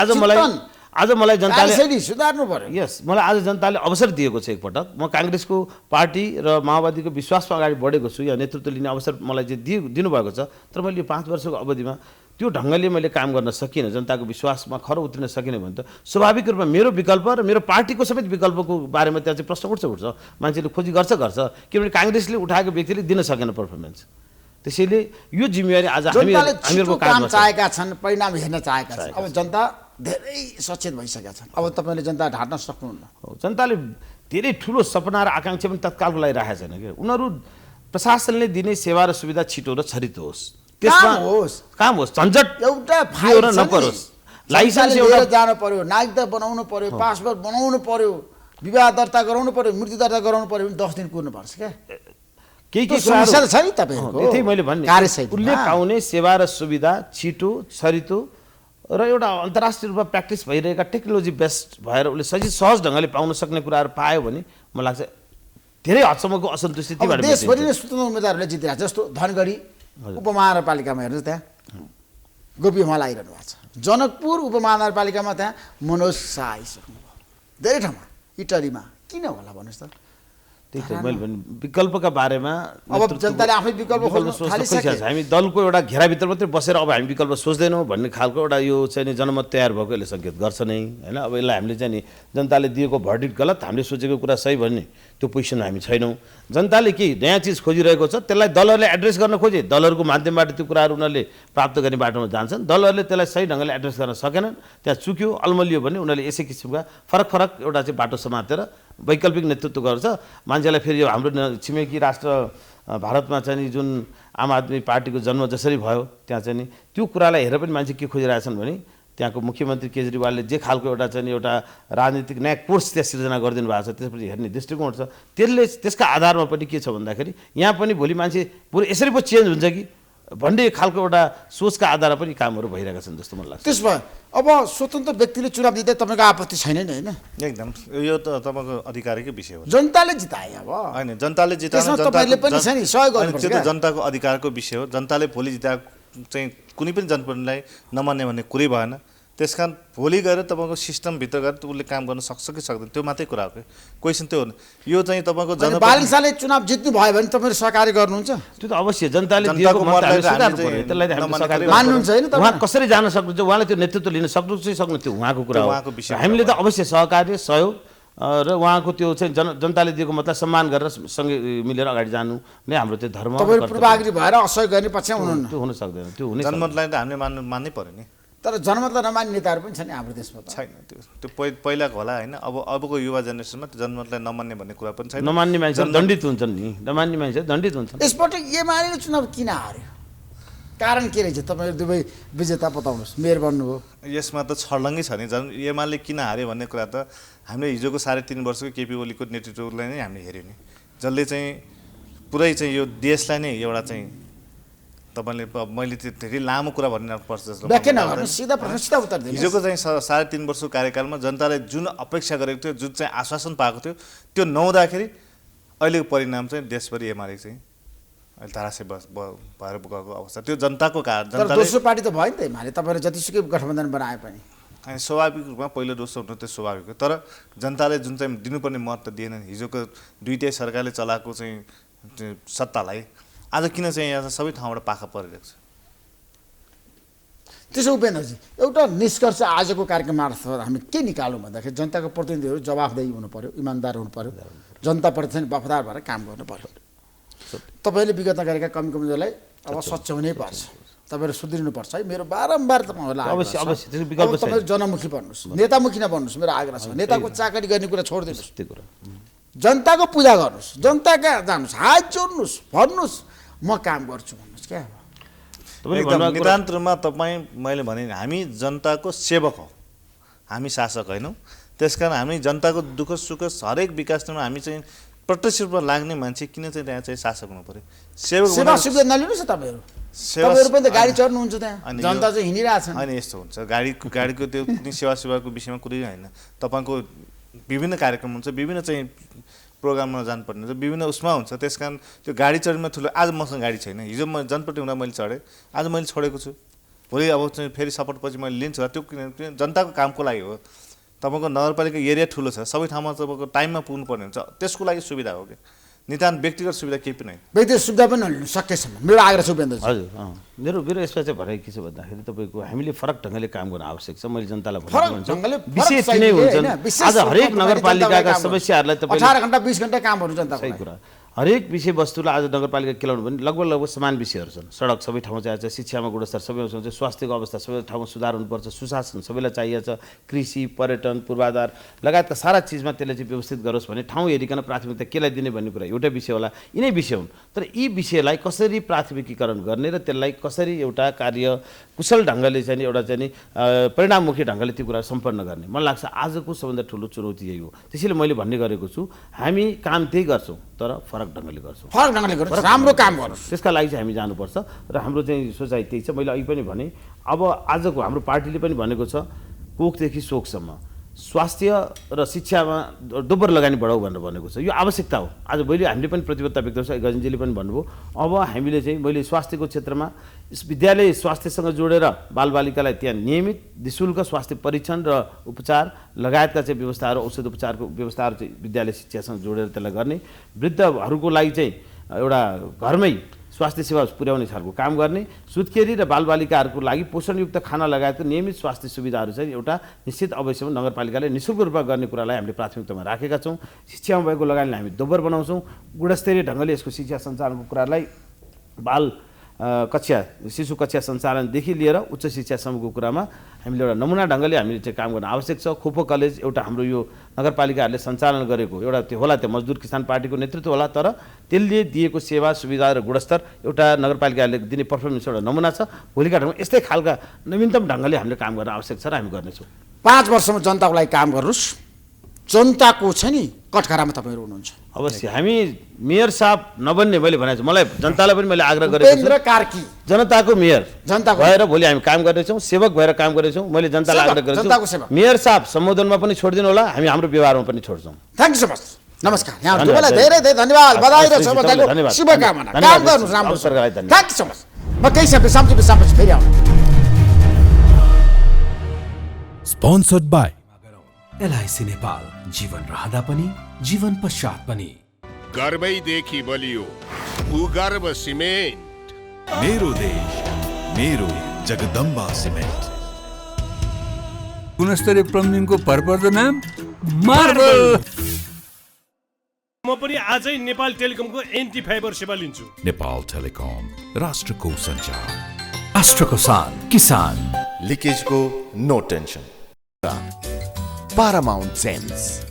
आज मलाई जनताले सुधार्नु पर्यो। यस, मलाई आज जनताले अवसर दिएको छ एकपटक। म काङ्ग्रेसको पार्टी र माओवादीको विश्वासमा अगाडि बढेको छु, या नेतृत्व लिने अवसर मलाई चाहिँ दिनुभएको छ। तर मैले यो 5 वर्षको अवधिमा त्यो ढङ्गले मैले काम गर्न सकिनँ, जनताको विश्वासमा खरो उत्रिन सकिनँ भने त स्वाभाविक रूपमा मेरो विकल्प र मेरो पार्टीको समेत विकल्पको बारेमा त्यहाँ चाहिँ प्रश्न उठ्छ। मान्छेले खोजी गर्छ। किनभने काङ्ग्रेसले उठाएको व्यक्तिले दिन सकेन पर्फर्मेन्स। त्यसैले यो जिम्मेवारी आज हामीहरूको काम चाहेका छन्, परिणाम हेर्न चाहेका छन्। अब जनता धेरै सचेत भइसकेका छन्। अब तपाईँले जनता ढाट्न सक्नुहुन्न। जनताले धेरै ठुलो सपना र आकाङ्क्षा पनि तत्कालको लागि राखेको छैन कि उनीहरू प्रशासनले दिने सेवा र सुविधा छिटो र छरितो होस्, काम होस्, झन्झट एउटा फाइल नपरोस्, लाइसेन्स लिएर जानु पर्यो, नागरिकता बनाउनु पर्यो, पासपोर्ट बनाउनु पर्यो, विवाह दर्ता गराउनु पर्यो, मृत्यु दर्ता गराउनु पर्यो, 10 दिन कुर्नुपर्छ क्या। केही समस्या छ नि तपाईँको। त्यही मैले भन्ने उल्लेख पाउने सेवा र सुविधा छिटो छरितो र एउटा अन्तर्राष्ट्रिय रूपमा प्र्याक्टिस भइरहेका टेक्नोलोजी बेस्ड भएर उसले सहज ढङ्गले पाउन सक्ने कुराहरू पायो भने मलाई लाग्छ धेरै हदसम्मको असन्तुष्टि त्यहीबाट देशभरि नै स्वतन्त्र उम्मेदवारहरूले जितिरहेको छ। जस्तो धनगढी उपमहानगरपालिकामा हेर्नुहोस्, त्यहाँ गोपी हमाल आइरहनु भएको छ। जनकपुर उपमहानगरपालिकामा त्यहाँ मनोज शाह आइसक्नुभयो। धेरै ठाउँमा, इटलीमा किन होला भन्नुहोस् त। त्यही त मैले भने विकल्पका बारेमा अब जनताले आफै विकल्प खोज्न सोच्न थालिसके। खोजिरहेको छ। हामी दलको एउटा घेराभित्र मात्रै बसेर अब हामी विकल्प सोच्दैनौँ भन्ने खालको एउटा यो चाहिँ नि जनमत तयार भएको यसले सङ्केत गर्छ नै होइन। अब यसलाई हामीले चाहिँ नि जनताले दिएको भर्डिक्ट गलत, हामीले सोचेको कुरा सही भन्ने त्यो पोजिसनमा हामी छैनौँ। जनताले के नयाँ चिज खोजिरहेको छ त्यसलाई दलहरूले एड्रेस गर्न खोजे, दलहरूको माध्यमबाट त्यो कुराहरू उनीहरूले प्राप्त गर्ने बाटोमा जान्छन्। दलहरूले त्यसलाई सही ढङ्गले एड्रेस गर्न सकेनन्, त्यहाँ चुक्यो अलमलियो भने उनीहरूले यसै किसिमका फरक फरक एउटा चाहिँ बाटो समातेर वैकल्पिक नेतृत्व गर्छ। मान्छेलाई फेरि यो हाम्रो छिमेकी राष्ट्र भारतमा चाहिँ नि जुन आम आदमी पार्टीको जन्म जसरी भयो त्यहाँ चाहिँ नि त्यो कुरालाई हेरेर पनि मान्छे के खोजिरहेछन् भने त्यहाँको मुख्यमन्त्री केजरीवालले जे खालको एउटा चाहिँ एउटा राजनीतिक नयाँ कोर्स त्यहाँ सिर्जना गरिदिनु भएको छ त्यसपछि हेर्ने दृष्टिकोण छ। त्यसले त्यसका आधारमा पनि के छ भन्दाखेरि यहाँ पनि भोलि मान्छे बरु यसरी पो चेन्ज हुन्छ कि भन्ने खालको एउटा सोचका आधारमा पनि कामहरू भइरहेका छन् जस्तो मलाई लाग्छ। त्यसो भए अब स्वतन्त्र व्यक्तिले चुनाव दिँदा तपाईँको आपत्ति छैन नि होइन? एकदम यो त तपाईँको अधिकारकै विषय हो। जनताले जिताए अब होइन जनताले जिताउनु त्यसमा तपाईँले पनि छ नि सहयोग गर्नुपर्छ त्यो त क्या? जनताको अधिकारको विषय हो। जनताले भोलि जिताएको चाहिँ कुनै पनि जनप्रतिनिधिलाई नमान्ने भन्ने कुरै भएन। त्यसकारण भोलि गएर तपाईँको सिस्टमभित्र गएर उसले काम गर्न सक्छ कि सक्दैन त्यो मात्रै कुरा हो कि क्वेसन त्यो हो। यो चाहिँ तपाईँको बालिसाले चुनाव जित्नु भयो भने तपाईँहरू सहकार्य गर्नुहुन्छ? त्यो त अवश्य जनताले दिएको मत हामीले स्वीकार्नु पर्यो, त्यसलाई हामीले सहकार्य मान्नुहुन्छ होइन तपाईँ? उहाँ कसरी जान सक्नुहुन्छ, उहाँले त्यो नेतृत्व लिन सक्नु चाहिँ सक्नु त्यो उहाँको कुरा हो। उहाँको विषय हामीले त अवश्य सहकार्य सहयोग र उहाँको त्यो चाहिँ जनताले दिएको मतलाई सम्मान गरेर सँगै मिलेर अगाडि जानु नै हाम्रो त्यो धर्म तपाईँहरू पूर्वाग्रही भएर असहयोग गर्ने पक्षमा हुनुहुन्न? त्यो हुन सक्दैन, त्यो हुनै जनमतलाई त हामीले मान्नै पर्यो नि। तर जनमतलाई नमान्ने नेताहरू पनि छन् नि हाम्रो देशमा त। छैन त्यो पहिलाको होला होइन। अबको युवा जेनेरेसनमा त्यो जनमतलाई नमान्ने भन्ने कुरा पनि छैन। नमान्ने मान्छेहरू दण्डित हुन्छन् नि, नमान्ने मान्छेहरू दण्डित हुन्छन्। यसपटक एमाले चुनाव किन हार्यो? कारण के रहेछ? तपाईँहरू दुवै विजेता बताउनुहोस्, मेयर बन्नुभयो। यसमा त छर्लङ्गै छ नि। एमाले किन हार्यो भन्ने कुरा त हामीले हिजोको 3.5 वर्षको केपी ओलीको नेतृत्वलाई नै हामीले हेऱ्यौँ नि, जसले चाहिँ पुरै चाहिँ यो देशलाई नै एउटा चाहिँ तपाईँले मैले त्यो धेरै लामो कुरा भनिरहनु पर्छ जस्तो व्याख्या नगर्नु, सिधा प्रश्न सिधा उत्तर दिनुहोस्। हिजोको चाहिँ 3.5 वर्षको कार्यकालमा जनताले जुन अपेक्षा गरेको थियो, जुन चाहिँ आश्वासन पाएको थियो त्यो नहुँदाखेरि अहिलेको परिणाम चाहिँ देशभरि एमाले चाहिँ अहिले तारासे भएर गएको अवस्था त्यो जनताको कारण। तर दोस्रो पार्टी त भयो नि त एमाले, तपाईँले जतिसुकै गठबन्धन बनाए पनि। अनि स्वाभाविक रूपमा पहिलो दोस्रो हुनु त्यो स्वाभाविक हो। तर जनताले जुन चाहिँ दिनुपर्ने मत त दिएन। हिजोको दुईटै सरकारले चलाएको चाहिँ सत्तालाई आज किन चाहिँ यहाँ सबै ठाउँबाट पाखा परिरहेको छ? त्यसो उपेन्द्रजी एउटा निष्कर्ष आजको कार्यक्रम मार्फत हामी के निकालौँ भन्दाखेरि जनताको प्रतिनिधिहरू जवाफदेही हुनु पर्यो, इमान्दार हुनु पर्यो, जनताप्रति चाहिँ वफादार भएर काम गर्नु पर्यो। तपाईँले विगतमा गरेका कमी कमजोरीलाई अब सच्याउनै पर्छ, तपाईँहरू सुध्रिनुपर्छ है। मेरो बारम्बार तपाईँहरूलाई अवश्य अवश्य त्यसको विकल्प छैन। तपाईँहरू जनमुखी बन्नुहोस्, नेतामुखी नबन्नुहोस्, मेरो आग्रह छ। नेताको चाकरी गर्ने कुरा छोडिदिनुहोस्, त्यो कुरा जनताको पूजा गर्नुहोस्, जनता कहाँ जानुहोस्, हात जोड्नुहोस्, भन्नुहोस् म काम गर्छु भन्नुहोस् क्या। एकदम नितान्त रूपमा तपाईँ मैले भने हामी जनताको सेवक हौ, हामी शासक होइनौँ। त्यसकारण हामी जनताको दुःख सुख हरेक विकासमा हामी चाहिँ प्रत्यक्ष रूपमा लाग्ने मान्छे किन चाहिँ त्यहाँ चाहिँ शासक हुनु पर्यो? सेवा सुविधा नलिनुहोस् न तपाईँहरू। तपाईँहरू पनि त गाडी चढ्नुहुन्छ त्यहाँ, जनता चाहिँ हिँडिरहेछन्। होइन यस्तो हुन्छ, गाडीको त्यो कुनै सेवाको विषयमा कुरै होइन। तपाईँको विभिन्न कार्यक्रम हुन्छ, विभिन्न चाहिँ प्रोग्राममा जानुपर्ने हुन्छ, विभिन्न उसमा हुन्छ। त्यस कारण त्यो गाडी चढ्नुमा ठुलो आज मसँग गाडी छैन, हिजो म जनप्रति हुँदा मैले चढेँ, आज मैले छोडेको छु, भोलि अब चाहिँ फेरि सपोर्टपछि मैले लिन्छु। त्यो किन जनताको कामको लागि हो। तपाईँको नगरपालिका एरिया ठुलो छ, सबै ठाउँमा तपाईँको टाइममा पुग्नुपर्ने हुन्छ, त्यसको लागि सुविधा हो कि नितान्त व्यक्तिगत सुविधा केही पनि होइन। व्यक्तिगत सुविधा पनि नलिनु सकेसम्म मेरो आग्रह छ उपेन्द्रजी। हजुर मेरो यसमा चाहिँ भनाइ के छ भन्दाखेरि तपाईँको हामीले फरक ढङ्गले काम गर्न आवश्यक छ। मैले जनतालाई विषय तिनै हुन्छन्। आज हरेक नगरपालिकाका समस्याहरूलाई तपाईँ 18 घण्टा 20 घण्टा कामहरू जनताको सही कुरा, हरेक विषयवस्तुलाई आज नगरपालिका केलाउनु भने लगभग समान विषयहरू छन्। सडक सबै ठाउँमा चाहिएको छ, शिक्षामा गुणस्तर सबैमा चाहिन्छ, स्वास्थ्यको अवस्था सबै ठाउँमा सुधार हुनुपर्छ, सुशासन सबैलाई चाहिएको छ, कृषि पर्यटन पूर्वाधार लगायतका सारा चिजमा त्यसले चाहिँ व्यवस्थित गरोस् भने ठाउँ हेरिकन प्राथमिकता केलाई दिने भन्ने कुरा एउटा विषय होला। यिनै विषय हुन्, तर यी विषयलाई कसरी प्राथमिकीकरण गर्ने र त्यसलाई कसरी एउटा कार्य कुशल ढङ्गले चाहिँ एउटा चाहिँ परिणाममुखी ढङ्गले त्यो कुरा सम्पन्न गर्ने, मलाई लाग्छ आजको सबभन्दा ठुलो चुनौती यही हो। त्यसैले मैले भन्ने गरेको छु हामी काम त्यही गर्छौँ तर फरक ढङ्गले गर्छौँ, फरक ढङ्गले गर्छौँ, राम्रो काम गर्नुहोस्। त्यसका लागि चाहिँ हामी जानुपर्छ र हाम्रो चाहिँ सोचाइ त्यही छ। मैले अघि पनि भने अब आजको हाम्रो पार्टीले पनि भनेको छ कोखदेखि सोखसम्म स्वास्थ्य र शिक्षामा दोब्बर लगानी बढाऊ भनेर भनेको छ। यो आवश्यकता हो। आज मैले हामीले पनि प्रतिबद्धता व्यक्त गर्छ, गजनजीले पनि भन्नुभयो। अब हामीले चाहिँ मैले स्वास्थ्यको क्षेत्रमा विद्यालय स्वास्थ्यसँग जोडेर बालबालिकालाई त्यहाँ नियमित निःशुल्क स्वास्थ्य परीक्षण र उपचार लगायतका चाहिँ व्यवस्थाहरू, औषध उपचारको व्यवस्थाहरू चाहिँ विद्यालय शिक्षासँग जोडेर त्यसलाई गर्ने, वृद्धहरूको लागि चाहिँ एउटा घरमै स्वास्थ्य सेवा पुर्याउने खालको काम गर्ने, सुत्केरी र बालबालिकाहरूको लागि पोषणयुक्त खाना लगायतको नियमित स्वास्थ्य सुविधाहरू चाहिँ एउटा निश्चित अवधिसम्म नगरपालिकाले निःशुल्क रूपमा गर्ने कुरालाई हामीले प्राथमिकतामा राखेका छौँ। शिक्षामा भएको लगानीलाई हामी दोब्बर बनाउँछौँ। गुणस्तरीय ढङ्गले यसको शिक्षा सञ्चालनको कुरालाई बाल कक्षा शिशु कक्षा सञ्चालनदेखि लिएर उच्च शिक्षासम्मको कुरामा हामीले एउटा नमुना ढङ्गले हामीले चाहिँ काम गर्न आवश्यक छ। खोपो कलेज एउटा हाम्रो यो नगरपालिकाहरूले सञ्चालन गरेको एउटा त्यो होला, त्यो मजदुर किसान पार्टीको नेतृत्व होला, तर त्यसले दिएको सेवा सुविधा र गुणस्तर एउटा नगरपालिकाले दिने पर्फर्मेन्स एउटा नमुना छ। भोलिका ठाउँमा यस्तै खालका नवीनतम ढङ्गले हामीले काम गर्न आवश्यक छ र हामी गर्नेछौँ। 5 वर्षमा जनताको लागि काम गर्नुहोस्। जनताको छ नि कठघरामा तपाईँहरू हुनुहुन्छ। अवश्य हामी मेयर साहब नबन्ने मैले भनेको छु। मलाई जनतालाई पनि मैले आग्रह गरेको उपेन्द्र छु, कार्की जनताको मेयर जनताको भएर भोलि हामी काम गर्नेछौँ, सेवक भएर काम गर्नेछौँ। मैले जनतालाई आग्रह गरेको जनताको छु, सेवक। मेयर साहब सम्बोधनमा पनि छोडिदिनु होला, हामी हाम्रो व्यवहारमा पनि छोड्छौँ। Thank you so much. नमस्कार। यहाँ धन्यवाद। दुवैलाई धेरै धेरै धन्यवाद, बधाई र धन्यवाद। शुभकामना, शुभकामना। धन्यवाद। काम गर्नुहोस् राम्रो। अवसरका लागि धन्यवाद। Thank you so much. म केही समय विश्रामपछि फेरि आउँ। Sponsored by एलआइसी नेपाल, जीवन रहँदा पनि जीवन पश्चात पनि। गर्वैदेखि बलियो भूगर्भ सिमेन्ट। मेरो देश मेरो जगदम्बा सिमेन्ट। गुणस्तरीय प्लम्बिङको भरपर्दो नाम मार्बल। म पनि आजै नेपाल टेलिकमको एन्टी फाइबर सेवा लिन्छु। नेपाल टेलिकम राष्ट्रको सञ्चार। राष्ट्रको शान किसान। लिकेजको नो टेन्सन। Paramount Sense